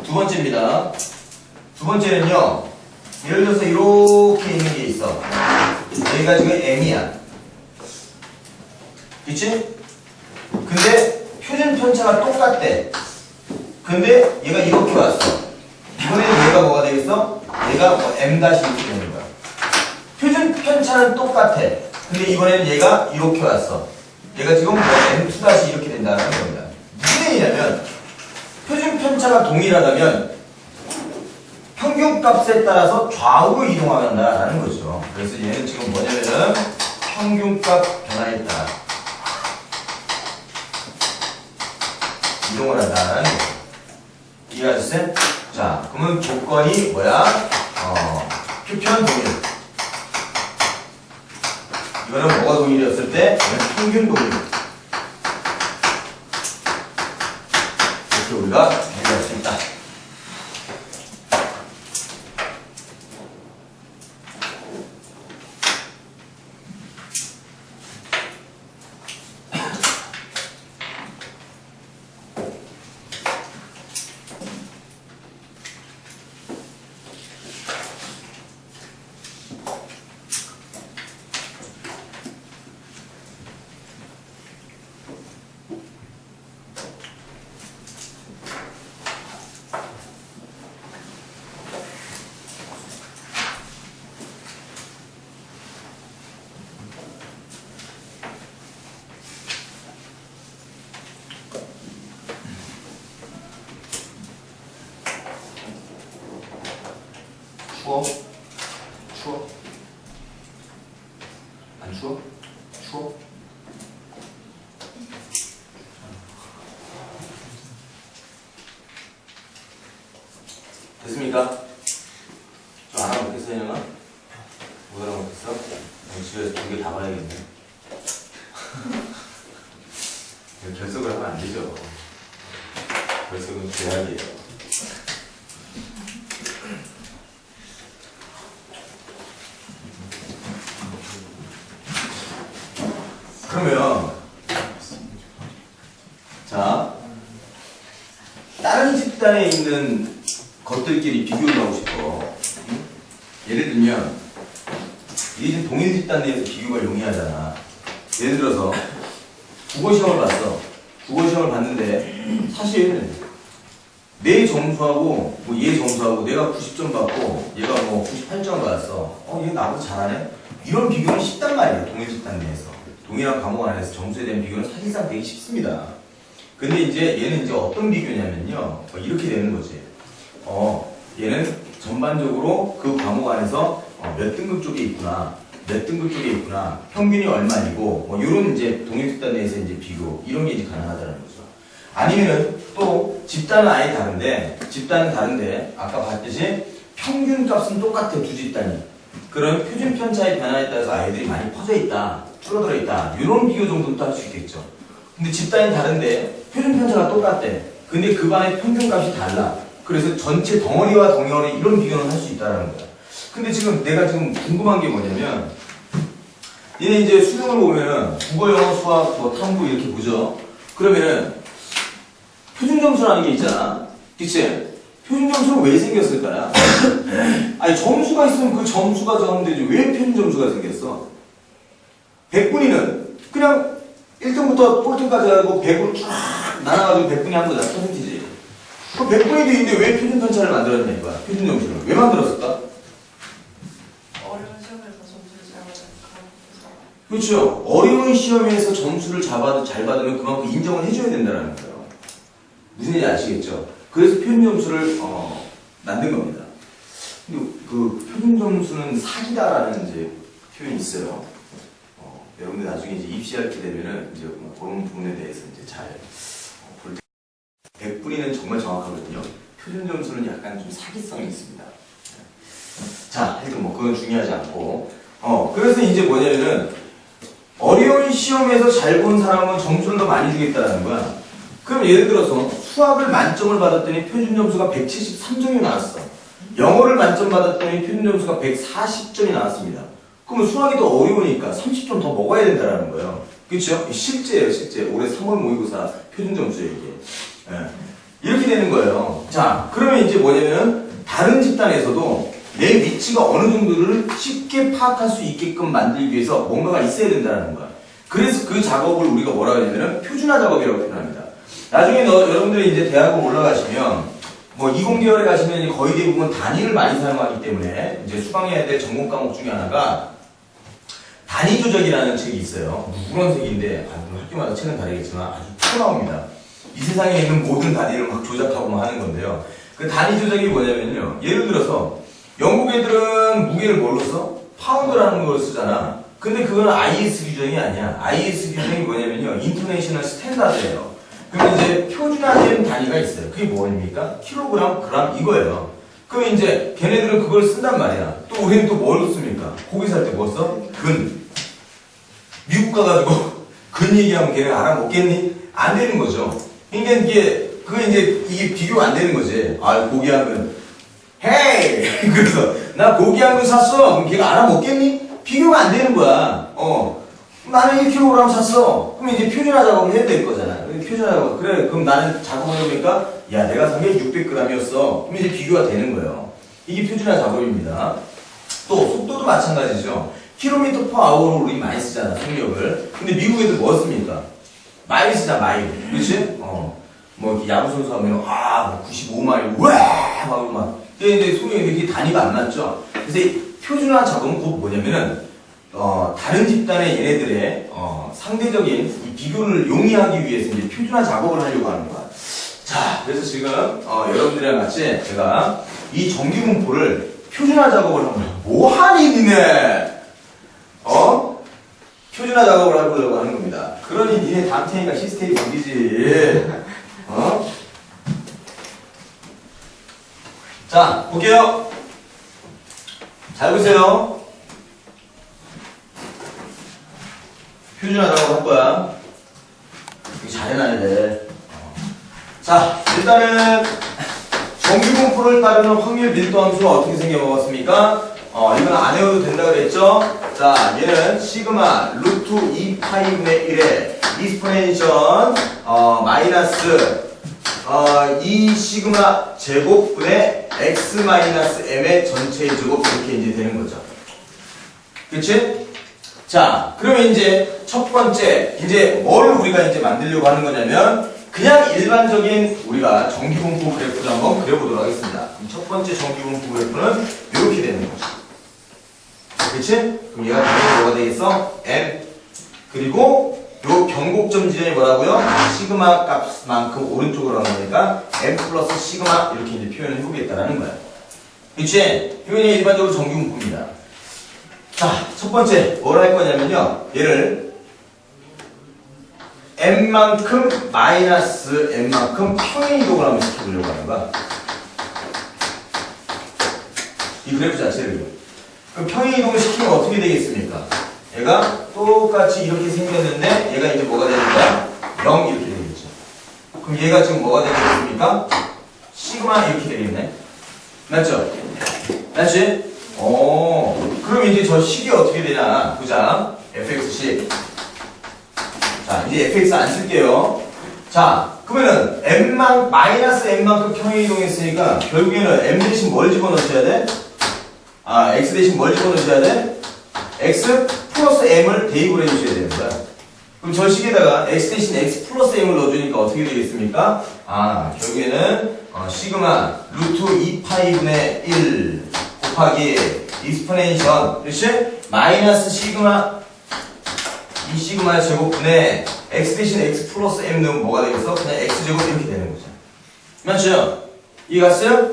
S2: 두 번째입니다. 두 번째는요, 예를 들어서 이렇게 있는 게 있어. 얘가 지금 m이야. 그치? 근데 표준 편차가 똑같대. 근데 얘가 이렇게 왔어. 이번에는 얘가 뭐가 되겠어? 얘가 뭐 m 다시 이렇게 되는 거야. 표준 편차는 똑같아. 근데 이번에는 얘가 이렇게 왔어. 얘가 지금 뭐 m2 다시 이렇게 된다는 겁니다. 무슨 얘기냐면 표준 편차가 동일하다면 평균값에 따라서 좌우로 이동한다라는 거죠. 그래서 얘는 지금 뭐냐면은 평균값 변화에 따라 이동을 한다는 거죠. 이해하셨어요? 자, 그러면 조건이 뭐야? 표편 동일. 이거는 뭐가 동일이었을 때? 이거는 평균 동일. 이렇게 우리가 해결할 수 있다. 추워? 추워? 안 추워? 추워? 됐습니까? 좀 알아먹겠어, 이년아? 못 알아먹겠어? 집에서 두 개 다 봐야겠네. 결석을 하면 안 되죠. 결석은 제약이에요. 그러면 자, 다른 집단에 있는 것들끼리 비교를 하고 싶어. 예를 들면 이게 지금 동일 집단 내에서 비교가 용이하잖아. 예를 들어서 국어시험을 봤어. 국어시험을 봤는데 사실 내 점수하고 뭐 얘 점수하고 내가 90점 받고 얘가 뭐 98점 받았어. 얘 나보다 잘하네? 이런 비교는 쉽단 말이에요. 동일 집단 내에서. 동일한 과목 안에서 점수에 대한 비교는 사실상 되게 쉽습니다. 근데 이제 얘는 이제 어떤 비교냐면요. 이렇게 되는 거지. 얘는 전반적으로 그 과목 안에서 몇 등급 쪽에 있구나. 몇 등급 쪽에 있구나. 평균이 얼마이고, 뭐, 요런 이제 동일 집단 내에서 이제 비교. 이런 게 이제 가능하다는 거죠. 아니면은 또 집단은 아예 다른데, 아까 봤듯이 평균 값은 똑같아, 두 집단이. 그런 표준 편차의 변화에 따라서 아이들이 많이 퍼져 있다. 줄어들어 있다. 이런 비교 정도는 또 할 수 있겠죠. 근데 집단이 다른데 표준 편차가 똑같대. 근데 그 반의 평균 값이 달라. 그래서 전체 덩어리와 덩어리 이런 비교는 할 수 있다라는 거야. 근데 지금 내가 지금 궁금한 게 뭐냐면 얘네 이제 수능을 보면은 국어, 영어, 수학, 뭐 탐구 이렇게 보죠. 그러면은 표준 점수라는 게 있잖아. 그치? 표준 점수는 왜 생겼을까요? 아니 점수가 있으면 그 점수가 적으면 되지. 왜 표준 점수가 생겼어? 100분위는 그냥 1등부터 꼴등까지 하고 100으로 쫙 나눠가지고 100분위 한 거잖아. 퍼센티지. 그 100분위도 있는데 왜 표준 편차를 만들었냐 이거야. 표준 점수를. 왜 만들었을까?
S3: 어려운 시험에서 점수를 잘 받으니까.
S2: 그렇죠. 어려운 시험에서 점수를 잘 받으면 그만큼 인정을 해줘야 된다는 거예요. 무슨 얘기인지 아시겠죠? 그래서 표준 점수를 만든 겁니다. 근데 그 표준 점수는 사기다라는 이제 표현이 있어요. 여러분들 나중에 이제 입시할 때 되면은 이제 그런 부분에 대해서 이제 잘 볼 때 100분위는 정말 정확하거든요. 표준 점수는 약간 좀 사기성이 있습니다. 자, 하여튼 뭐 그건 중요하지 않고 그래서 이제 뭐냐면은 어려운 시험에서 잘 본 사람은 점수를 더 많이 주겠다는 거야. 그럼 예를 들어서 수학을 만점을 받았더니 표준 점수가 173점이 나왔어. 영어를 만점 받았더니 표준 점수가 140점이 나왔습니다. 그러면 수학이 더 어려우니까 30점 더 먹어야 된다는 거예요. 그렇죠? 실제예요, 실제. 올해 3월 모의고사 표준 점수예요, 이게. 예. 이렇게 되는 거예요. 자, 그러면 이제 뭐냐면 다른 집단에서도 내 위치가 어느 정도를 쉽게 파악할 수 있게끔 만들기 위해서 뭔가가 있어야 된다는 거야. 그래서 그 작업을 우리가 뭐라고 하냐면 표준화 작업이라고 표현합니다. 나중에 여러분들이 이제 대학원 올라가시면 뭐 이공계열에 가시면 거의 대부분 단위를 많이 사용하기 때문에 이제 수강해야 될 전공 과목 중에 하나가 단위 조작이라는 책이 있어요. 누런 책인데 학교마다 책은 다르겠지만 아주 표 나옵니다. 이 세상에 있는 모든 단위를 막 조작하고 하는 건데요. 그 단위 조작이 뭐냐면요. 예를 들어서 영국 애들은 무게를 뭘로 써? 파운드라는 걸 쓰잖아. 근데 그건 IS 규정이 아니야. IS 규정이 뭐냐면요. 인터내셔널 스탠다드예요. 그럼 이제 표준화된 단위가 있어요. 그게 뭐입니까? 킬로그램, 그램 이거예요. 그럼 이제 걔네들은 그걸 쓴단 말이야. 또 우리는 또 뭘 씁니까? 고기 살 때 뭐 써? 근. 미국 가가지고 근 얘기하면 걔네가 알아먹겠니? 안 되는 거죠. 그러니까 이게 비교가 안 되는 거지. 아, 고기 한 근. 헤이! 그래서 나 고기 한 근 샀어. 그럼 걔가 알아먹겠니? 비교가 안 되는 거야. 나는 1kg 샀어. 그럼 이제 표준화 작업을 해야 될 거잖아. 표준화 작업. 그래, 그럼 나는 작업을 해보니까, 야, 내가 산 게 600g이었어. 그럼 이제 비교가 되는 거예요. 이게 표준화 작업입니다. 또, 속도도 마찬가지죠. km/h로 우리 많이 쓰잖아, 속력을. 근데 미국 애들 뭐 씁니까? 마일 쓰자, 마일. 그치? 뭐, 이렇게 야구선수 하면, 95마일, 막. 근데 속력이 이렇게 단위가 안 맞죠? 그래서 이 표준화 작업은 곧 뭐냐면은, 다른 집단의 얘네들의 상대적인 이 비교를 용이하기 위해서 이제 표준화 작업을 하려고 하는 거야. 자, 그래서 지금 여러분들이랑 같이 제가 이 정규분포를 표준화 작업을 하면 뭐하니 니네? 표준화 작업을 해보려고 하는 겁니다. 그러니 니네 다음 테니까 시스템이 바뀌지. 자, 볼게요. 잘 보세요. 표준화 작업 할 거야. 이거 잘 해놔야 돼. 자, 일단은 정규분포를 따르는 확률 밀도 함수가 어떻게 생겨먹었습니까? 이건 안 외워도 된다 그랬죠? 자, 얘는 시그마 루트 2파이분의 1에 익스포넨션 마이너스 2 시그마 제곱분의 x 마이너스 m의 전체의 제곱 이렇게 이제 되는 거죠. 그치? 자, 그러면 이제 첫 번째, 이제 뭘 우리가 이제 만들려고 하는 거냐면, 그냥 일반적인 우리가 정규분포 그래프를 한번 그려보도록 하겠습니다. 첫 번째 정규분포 그래프는 이렇게 되는 거죠. 그치? 그럼 얘가 당연히 뭐가 되겠어? m. 그리고 요 변곡점 지점이 뭐라고요? 시그마 값만큼 오른쪽으로 가는 거니까 m 플러스 시그마 이렇게 이제 표현을 해보겠다라는 거야. 그치? 이건 일반적으로 정규분포입니다. 자, 첫 번째 뭘 할 거냐면요. 얘를 m만큼 마이너스 m만큼 평행 이동을 한번 시켜보려고 하는 거야. 이 그래프 자체를. 그럼 평행 이동을 시키면 어떻게 되겠습니까? 얘가 똑같이 이렇게 생겼는데 얘가 이제 뭐가 되는 거야? 0 이렇게 되겠죠. 그럼 얘가 지금 뭐가 되겠습니까? 시그마 이렇게 되겠네. 맞죠? 맞지? 그럼 이제 저 식이 어떻게 되냐? 보자. fx식. 자, 이제 fx 안 쓸게요. 자, 그러면은 마이너스 m만큼 평행 이동했으니까 결국에는 m 대신 뭘 집어넣으셔야 돼? x 대신 뭘 집어넣으셔야 돼? x 플러스 m을 대입을 해주셔야 되는 거야. 그럼 저 식에다가 x 대신 x 플러스 m을 넣어주니까 어떻게 되겠습니까? 결국에는 시그마 루트 2파이분의 1 곱하기 익스포넨션, 그렇지? 마이너스 시그마 2 시그마 제곱분의 x 대신 x 플러스 m 넣으면 뭐가 되겠어? 그냥 x 제곱 이렇게 되는 거죠. 맞죠? 이해 갔어요?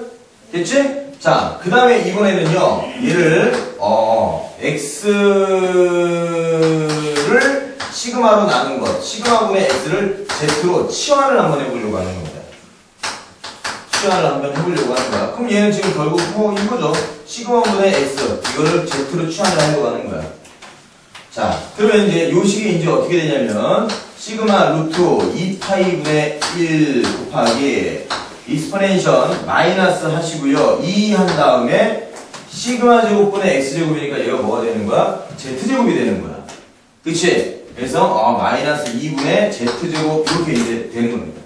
S2: 됐지? 자, 그 다음에 이번에는요, 얘를 x를 시그마로 나눈 것, 시그마분의 x를 z로 치환을 한번 해보려고 하는 겁니다. 치환을 한번 해보려고 하는 거야. 그럼 얘는 지금 결국 이거죠. 시그마분의 x, 이거를 z로 치환을 하려고 하는 거야. 자, 그러면 이제 요 식이 이제 어떻게 되냐면, 시그마 루트 2파이분의 1 곱하기 익스포넨션 마이너스 하시고요. 2 한 다음에 시그마 제곱분의 x 제곱이니까 얘가 뭐가 되는 거야? z 제곱이 되는 거야. 그치? 그래서 마이너스 2분의 z 제곱 이렇게 이제 되는 겁니다.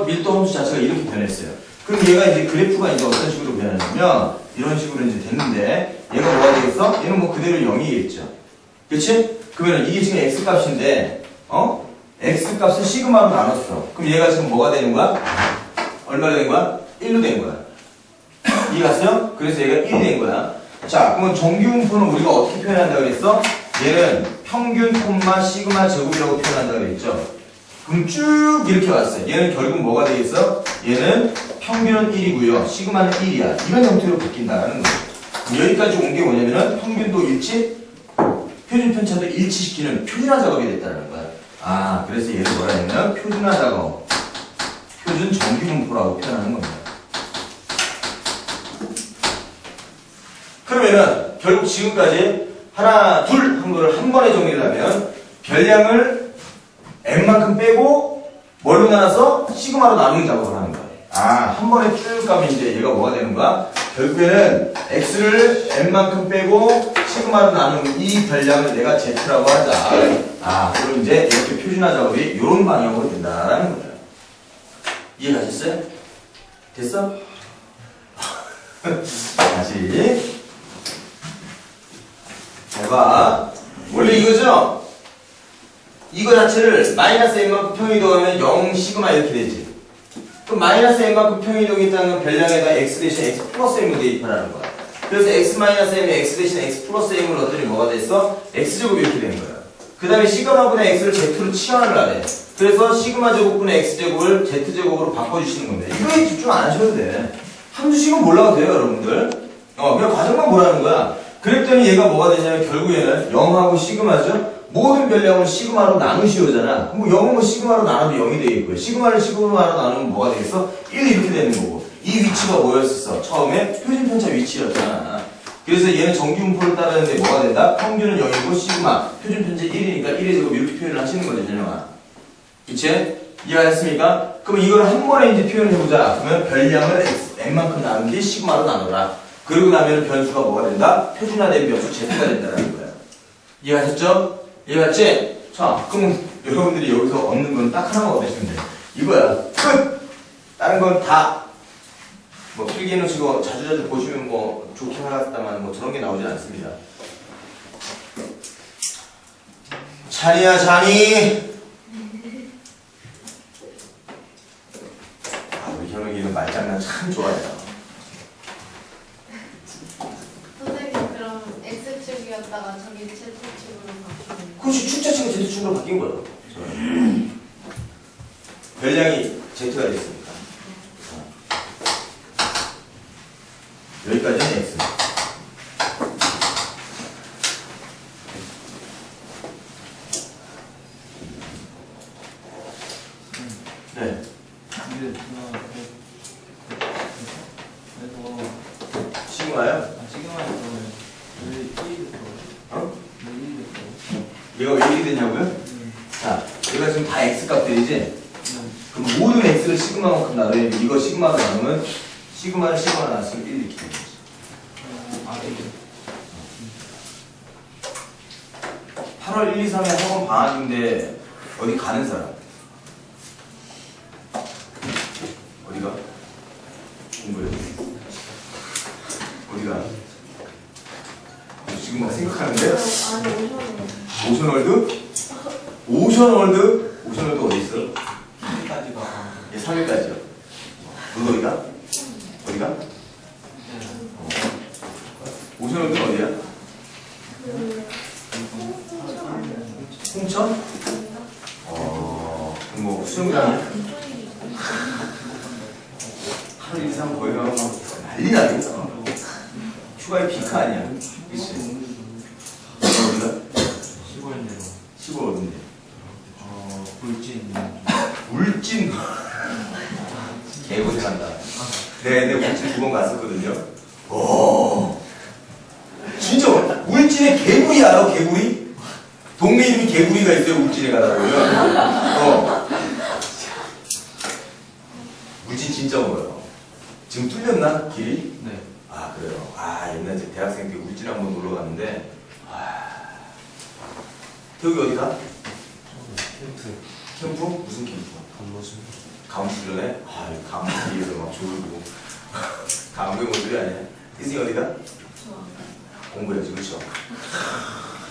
S2: 밀도 함수 자체가 이렇게 변했어요. 그럼 얘가 이제 그래프가 이제 어떤 식으로 변하냐면 이런 식으로 이제 됐는데 얘가 뭐가 되겠어? 얘는 뭐 그대로 0이겠죠. 그치? 그러면 이게 지금 x 값인데 x 값을 시그마로 나눴어. 그럼 얘가 지금 뭐가 되는 거야? 얼마로 된 거야? 1로 된 거야. 이해 갔어요? 그래서 얘가 1이 된 거야. 자, 그러면 정규분포는 우리가 어떻게 표현한다고 그랬어? 얘는 평균 콤마 시그마 제곱이라고 표현한다고 그랬죠. 그럼 쭉 이렇게 왔어요. 얘는 결국 뭐가 되겠어? 얘는 평균은 1이고요. 시그마는 1이야. 이런 형태로 바뀐다는 거예요. 여기까지 온 게 뭐냐면은 평균도 일치, 표준 편차도 일치시키는 표준화 작업이 됐다는 거야. 아, 그래서 얘를 뭐라 하냐면 표준화 작업, 표준 정규분포라고 표현하는 겁니다. 그러면은 결국 지금까지 하나, 둘 한 거를 한 번에 정리를 하면 별량을 n만큼 빼고 뭘로 나눠서 시그마로 나누는 작업을 하는 거야. 아, 한 번에 쭉 가면 이제 얘가 뭐가 되는 거야? 결국에는 x를 n만큼 빼고 시그마로 나누는 이 별량을 내가 z라고 하자. 아, 그럼 이제 이렇게 표준화 작업이 이런 방향으로 된다라는 거예요. 이해가셨어요? 됐어? 다시. 잘 봐. 원래 이거죠? 이거 자체를 마이너스 n만큼 평이동하면 0 시그마 이렇게 되지. 그럼 마이너스 n만큼 평이동이 있다는 건 별량에다 x 대신 x 플러스 m을 대입하라는 거야. 그래서 x 마이너스 m에 x 대신 x 플러스 m을 넣었더니 뭐가 됐어? x제곱이 이렇게 된 거야. 그 다음에 시그마분의 x를 z로 치환을 하래. 그래서 시그마 제곱분의 x제곱을 z제곱으로 바꿔주시는 겁니다. 이거에 집중 안 하셔도 돼. 한두 식은 몰라도 돼요, 여러분들. 그냥 과정만 보라는 거야. 그랬더니 얘가 뭐가 되냐면 결국에는 0하고 시그마죠? 모든 별량을 시그마로 나누시오잖아. 뭐 0은 뭐 시그마로 나눠도 0이 되겠고요. 시그마를 시그마로 나누면 뭐가 되겠어? 1 이렇게 되는 거고. 이 위치가 뭐였었어? 처음에 표준편차 위치였잖아. 그래서 얘는 정규분포를 따르는데 뭐가 된다? 평균은 0이고 시그마, 표준편차 1이니까 1의 제곱 이렇게 표현을 하시는 거죠, 전형아. 그치? 이해하셨습니까? 그럼 이걸 한 번에 이제 표현해보자. 그러면 별량을 n만큼 나눈 게 시그마로 나눠라. 그러고 나면 변수가 뭐가 된다? 표준화된 변수 z가 된다는 거야. 이해하셨죠? 이해갔지? 자, 그럼 여러분들이 여기서 얻는 건 딱 하나만 얻으시면 돼. 이거야. 끝! 다른 건 다, 뭐, 필기는 지금 자주자주 보시면 뭐, 좋긴 하겠다만, 뭐, 저런 게 나오진 않습니다. 잔이야, 잔이! 아, 우리 현욱이는 말장난 참 좋아해요.
S3: 선생님 그럼 X축이었다가 저기 Z축으로 바뀌는
S2: 그렇지, 축자치가 Z축으로 바뀐 거예요. 별량이 Z가 됐으니까. 여기까지는 X. 네.
S1: 이게
S2: 시그마요?
S1: 시그마에서 왜 1이 됐어?
S2: 어?
S1: 왜 1이 됐어?
S2: 얘가 왜 1이 되냐고요? 자, 얘가 지금 다 X 값들이지? 그럼 모든 X를 시그마만큼 나눠야 돼. 이거 시그마로 나누면 시그마를 시그마로 나눴으면 1 이렇게 되는 거지.
S1: 아, 이게
S2: 8월 1, 2, 3에 학원 방학인데 어디 가는 사람? 어디가? 공부해. 어디가? 지금 막 생각하는데?
S3: 아니
S2: 오션월드? 오션월드? 오션월드 어디 있어?
S1: 1까지 가.
S2: 얘 3일까지요. 너 어디가? 어디가? 오션월드는 어디야? 홍천? 그럼 뭐 수영장이야? 하루 1, 2, 3 거기 가면 막 난리 나겠다. 휴가의 피크 아니야? 그치? 어디가?
S1: 시골인데로.
S2: 시골 어딘데?
S1: 울진.
S2: 울진. 개고생한다. 네, 근데 울진 2번 갔었거든요. 오, 진짜 울진에 개구리 알아? 개구리? 동네 이름이 개구리가 있어요. 울진에 가라고요. 울진 진짜 멀어요. 지금 뚫렸나? 길이?
S1: 네.
S2: 아, 그래요. 아, 옛날 제 대학생 때 울진 한번 놀러 갔는데, 여기 어디가?
S1: 텐트.
S2: 캠프? 무슨 캠프?
S1: 감로수.
S2: 감수전에? 아, 감수에서 막 졸고. 감독 모습이 아니야. 이승이 어디가? 공부해야지, 그렇죠?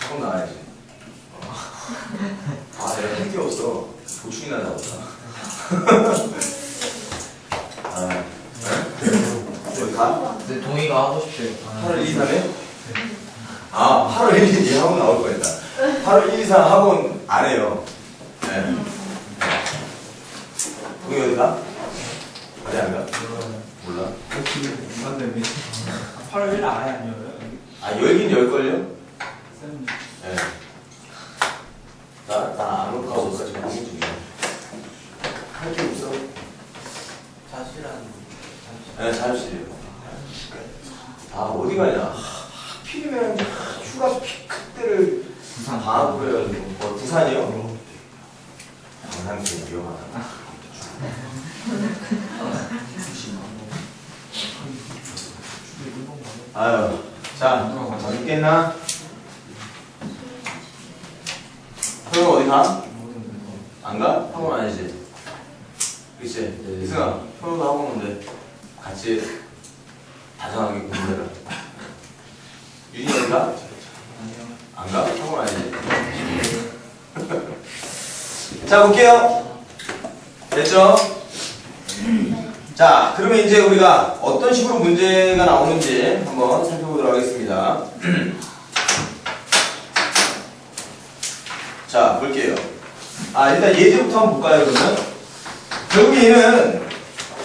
S2: 학원 나와야지. 아, 내가 할 게 없어. 보충이나 나오자. 아, 어디 가?
S1: 근데 동의가 하고 싶대요.
S2: 8월 1, 2, 3에? 아, 8월 1, 2, 3에 학원 나올 거였다. 8월 1, 2, 3 학원 안 해요. 네. 동의 어디 가? 어디 안 가? 몰라.
S1: 맞네. 8월 1일 아예 안 열어요?
S2: 아, 열긴 열걸요?
S1: 쌤.
S2: 네. 나안 올 거라고 지금 고민 중이야. 할 게 없어.
S1: 자취라는.
S2: 네, 자유실이에요. 아, 어디 가냐. 하필이면 휴가 그때를
S1: 부산.
S2: 방학으로 해가지고. 부산이요? 부산 되게 위험하다. 아유, 자, 어딨겠나? 소영 어디 가? 안 가? 학원 아니지? 그치? 이승아, 소영도 학원 온대. 같이 다정하게 공부해라. 윤이 어디 가? 안 가? 학원 아니지? 자, 볼게요. 됐죠? 자, 그러면 이제 우리가 어떤 식으로 문제가 나오는지 한번 살펴보도록 하겠습니다. 자, 볼게요. 아, 일단 예제부터 한번 볼까요, 그러면? 결국 얘는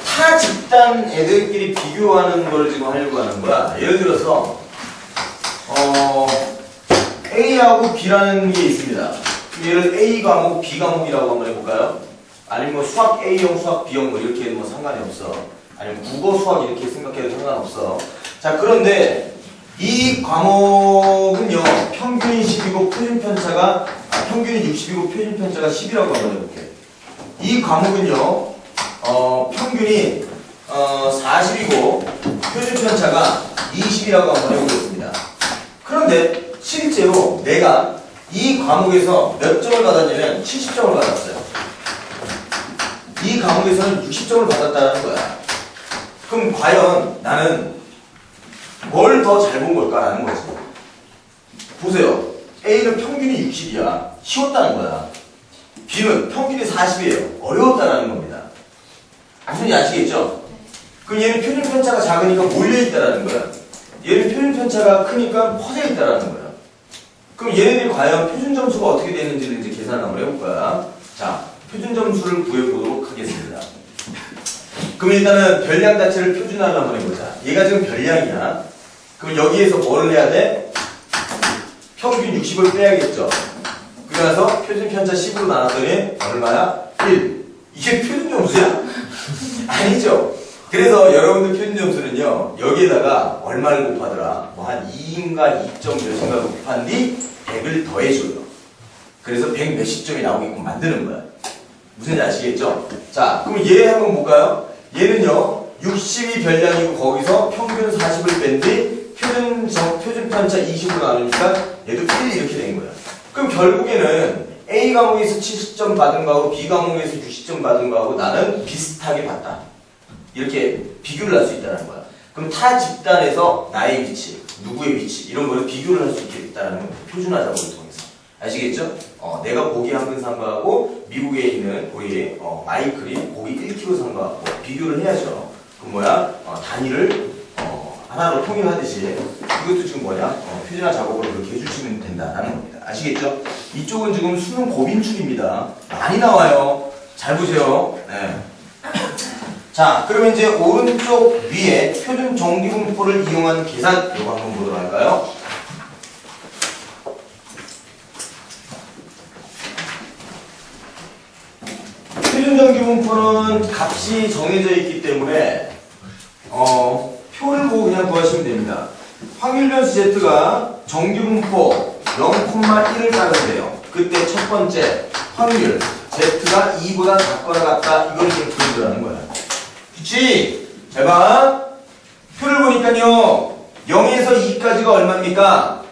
S2: 타 집단 애들끼리 비교하는 걸 지금 하려고 하는 거야. 예를 들어서, A하고 B라는 게 있습니다. 얘를 A 과목, B 과목이라고 한번 해볼까요? 아니면 뭐 수학 A형, 수학 B형 뭐 이렇게 뭐 상관이 없어. 아니면 국어, 수학 이렇게 생각해도 상관없어. 자, 그런데 이 과목은요, 평균이 10이고 표준편차가, 평균이 60이고 표준편차가 10이라고 한번 해볼게. 이 과목은요, 평균이 40이고 표준편차가 20이라고 한번 해보겠습니다. 그런데 실제로 내가 이 과목에서 몇 점을 받았냐면 70점을 받았어요. 이 과목에서는 60점을 받았다는 거야. 그럼 과연 나는 뭘 더 잘 본 걸까라는 거지. 보세요. A는 평균이 60이야. 쉬웠다는 거야. B는 평균이 40이에요. 어려웠다는 겁니다. 무슨 아시겠죠? 그럼 얘는 표준편차가 작으니까 몰려있다는 거야. 얘는 표준편차가 크니까 퍼져있다는 거야. 그럼 얘네들이 과연 표준점수가 어떻게 되는지를 이제 계산을 한번 해볼 거야. 자, 표준점수를 구해보도록 하겠습니다. 그럼 일단은 별량 자체를 표준화를 한번 해보자. 얘가 지금 별량이야. 그럼 여기에서 뭐를 해야 돼? 평균 60을 빼야겠죠. 그래서 표준편차 10으로 나눴더니 얼마야? 1. 이게 표준점수야? 아니죠. 그래서 여러분들 표준점수는요, 여기에다가 얼마를 곱하더라? 뭐 한 2인가 2점 몇인가 곱한 뒤 100을 더해줘요. 그래서 100 몇십 점이 나오게끔 만드는 거야. 무슨 아시겠죠? 자, 그럼 얘 한번 볼까요? 얘는요, 60이 별량이고 거기서 평균 40을 뺀 뒤 표준편차 20으로 나누니까 얘도 1 이렇게 된 거야. 그럼 결국에는 A 과목에서 70점 받은 거하고 B 과목에서 60점 받은 거하고 나는 비슷하게 봤다. 이렇게 비교를 할 수 있다는 거야. 그럼 타 집단에서 나의 위치, 누구의 위치 이런 거를 비교를 할 수 있겠다는 거야. 표준화 작업을 통해서. 아시겠죠? 내가 고기 한 근 산 거하고 미국에 있는 우리 마이클이 고기 1kg 산 거하고 비교를 해야죠. 그럼 뭐야? 단위를 하나로 통일하듯이 이것도 지금 뭐냐? 표준화 작업을 그렇게 해주시면 된다는 겁니다. 아시겠죠? 이쪽은 지금 수능 고빈출입니다. 많이 나와요. 잘 보세요. 네. 자, 그러면 이제 오른쪽 위에 표준 정기분포를 이용한 계산 이거 한번 보도록 할까요? 표준 정기분포는 값이 정해져 있기 때문에 표를 보고 그냥 구하시면 됩니다. 확률 변수 Z가 정기분포 0,1을 따른대요. 그때 첫 번째 확률 Z가 2보다 작거나 같다 이걸 지금 구해보라는 거야. 그치? 잘 봐. 표를 보니까요 0에서 2까지가 얼마입니까?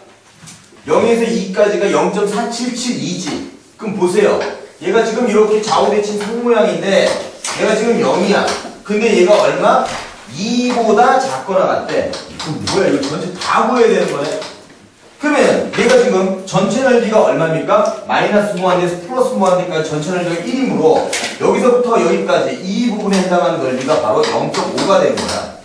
S2: 0에서 2까지가 0.4772지. 그럼 보세요. 얘가 지금 이렇게 좌우대칭 상 모양인데 얘가 지금 0이야. 근데 얘가 얼마? 2보다 작거나 같대. 그 뭐야, 이거 전체 다 구해야 되는 거네. 그러면 얘가 지금 전체 넓이가 얼마입니까? 마이너스 무한대에서 플러스 무한대까지 전체 넓이가 1이므로 여기서부터 여기까지 이 부분에 해당하는 넓이가 바로 0.5가 되는 거야.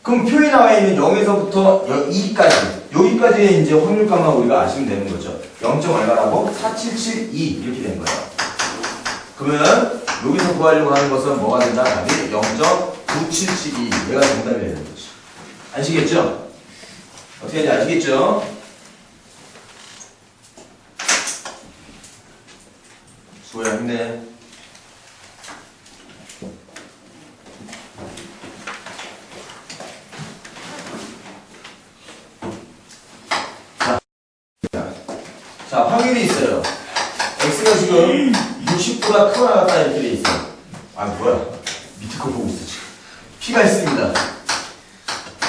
S2: 그럼 표에 나와 있는 0에서부터 2까지 여기까지의 이제 확률값만 우리가 아시면 되는 거죠. 0. 얼마라고? 4772 이렇게 된 거예요. 그러면 여기서 구하려고 하는 것은 뭐가 된다? 답이 0.9772 얘가 정답이 되는 거죠. 아시겠죠? 어떻게 하는지 아시겠죠? 수고야, 힘내. 자, 확률이 있어요. x가 지금 60보다 크거나 같다 이렇게 돼 있어요. 아, 뭐야. 밑에 거 보고 있어, 지금. p가 있습니다.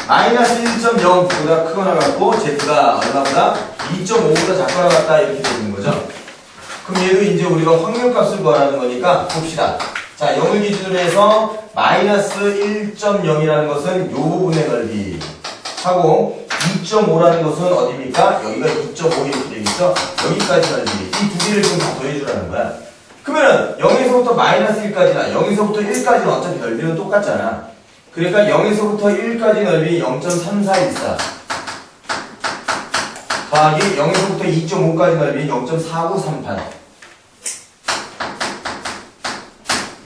S2: 마이너스 1.0보다 크거나 같고, z가 얼마보다? 2.5보다 작거나 같다 이렇게 되는 거죠. 그럼 얘도 이제 우리가 확률값을 구하라는 거니까 봅시다. 자, 0을 기준으로 해서 마이너스 1.0이라는 것은 요 부분의 넓이 하고 2.5라는 것은 어디입니까? 여기가 2.5 이렇게 되겠죠? 여기까지 넓이. 이 두 개를 좀 다 더해주라는 거야. 그러면은 0에서부터 마이너스 1까지나 0에서부터 1까지는 어차피 넓이는 똑같잖아. 그러니까 0에서부터 1까지 넓이 0.3414 더하기 0에서부터 2.5까지 넓이 0.4938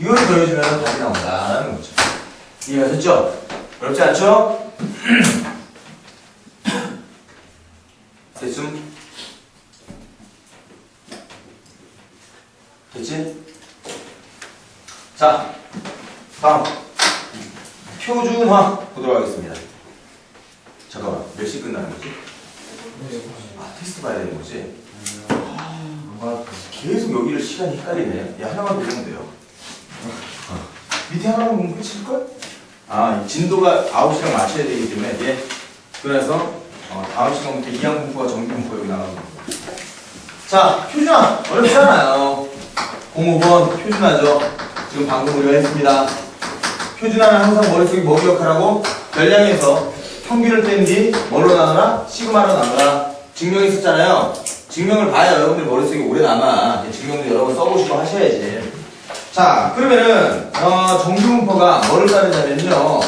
S2: 이걸 더해주면 답이 나온다라는 거죠. 이해하셨죠? 어렵지 않죠? 됐음? 됐지? 자, 다음 표준화 보도록 하겠습니다. 잠깐만, 몇 시 끝나는 거지? 아, 테스트 봐야 되는 거지? 아, 계속 여기를 시간이 헷갈리네. 야, 하나만 보면 돼요. 밑에 하나만 보면 끝일걸? 아, 이 진도가 9시랑 맞춰야 되기 때문에, 예. 그래서, 다음 시간부터 이항분포와 정비분포 여기 나가는 겁니다. 자, 표준화. 어렵지 않아요. 05번 표준화죠. 지금 방금 우리가 했습니다. 표준화는 항상 머릿속에 뭐 기억하라고? 별량에서 평균을 뺀 뒤 뭘로 나누나? 시그마로 나누라. 증명했었잖아요. 증명을 봐야 여러분들 머릿속에 오래 남아. 증명도 여러 번 써보시고 하셔야지. 자, 그러면은 정규분포가 뭐를 따르냐면요.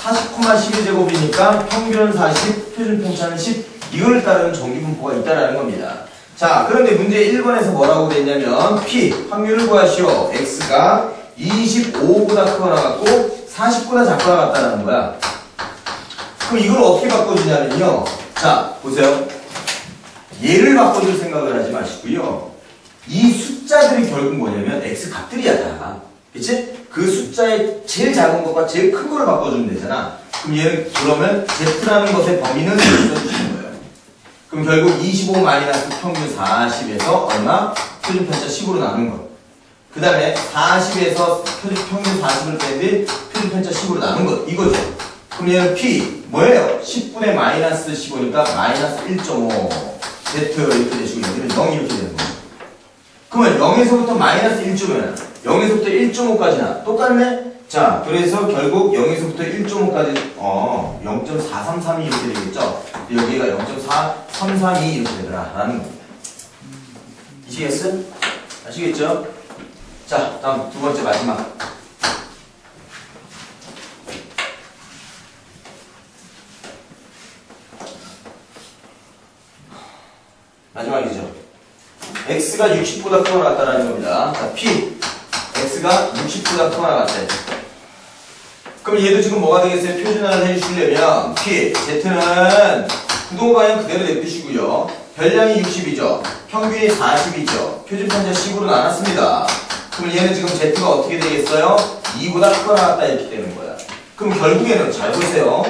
S2: 40,11제곱이니까 평균은 40, 표준 편차는 10 이걸 따르는 정규분포가 있다라는 겁니다. 자, 그런데 문제 1번에서 뭐라고 됐냐면 P, 확률을 구하시오. X가 25보다 크거나 같고 40보다 작거나 같다는 거야. 그럼 이걸 어떻게 바꿔주냐면요. 자, 보세요. 얘를 바꿔줄 생각을 하지 마시고요. 이 숫자들이 결국 뭐냐면 X 값들이야 다. 그치? 그 숫자의 제일 작은 것과 제일 큰 거를 바꿔주면 되잖아. 그럼 얘는 그러면 Z라는 것의 범위는 써주시는 거예요. 그럼 결국 25 마이너스 평균 40에서 얼마? 표준 편차 10으로 나눈 거. 그 다음에 40에서 평균 40을 뺀 뒤 표준 편차 10으로 나눈 것. 이거죠. 그럼 얘는 P 뭐예요? 10분의 마이너스 15니까 마이너스 1.5 Z 이렇게 되시고 여기는 0 이렇게 되는 거예요. 그러면 0에서부터 마이너스 1.5는 0에서부터 1.5까지나 똑같네? 자, 그래서 결국 0에서부터 1.5까지 0.433이 이렇게 되겠죠? 여기가 0.4332 이렇게 되더라 라는 겁니다. 이시겠어? 아시겠죠? 자, 다음 두 번째 마지막. 마지막이죠. X가 60보다 크거나 같다라는 겁니다. 자, P. X가 60보다 크거나 같대. 그럼 얘도 지금 뭐가 되겠어요? 표준화를 해주시려면 P, Z는 부동 방향 그대로 내두시고요. 별량이 60이죠. 평균이 40이죠. 표준 편차 10으로 나눴습니다. 그럼 얘는 지금 Z가 어떻게 되겠어요? 2보다 크거나 같다 이렇게 되는 거야. 그럼 결국에는 잘 보세요.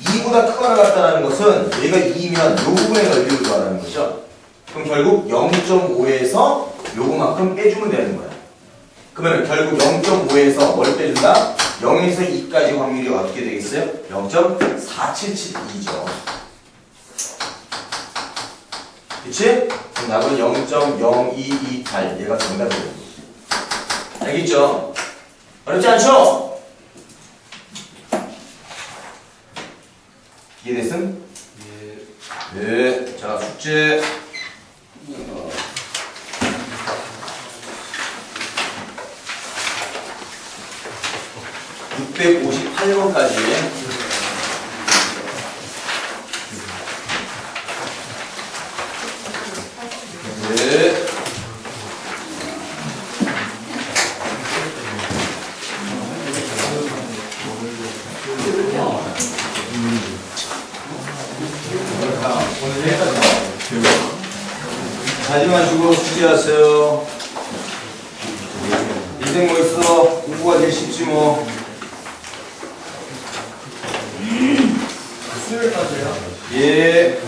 S2: 2보다 크거나 같다는 것은 얘가 2면 요 부분의 넓이를 구하라는 거죠. 그럼 결국 0.5에서 요거만큼 빼주면 되는 거야. 그러면 결국 0.5에서 뭘 빼준다? 0에서 2까지 확률이 어떻게 되겠어요? 0.4772죠. 그치? 그럼 답은 0.0228 얘가 정답이 되는 거죠. 알겠죠? 어렵지 않죠? 이해됐음?
S1: 예.
S2: 네. 자, 숙제. 658번까지. 네. 하지만 주고 숙제하세요. 인생 뭐 있어? 공부가 제일 쉽지 뭐.
S1: 수요일까지요?
S2: 예.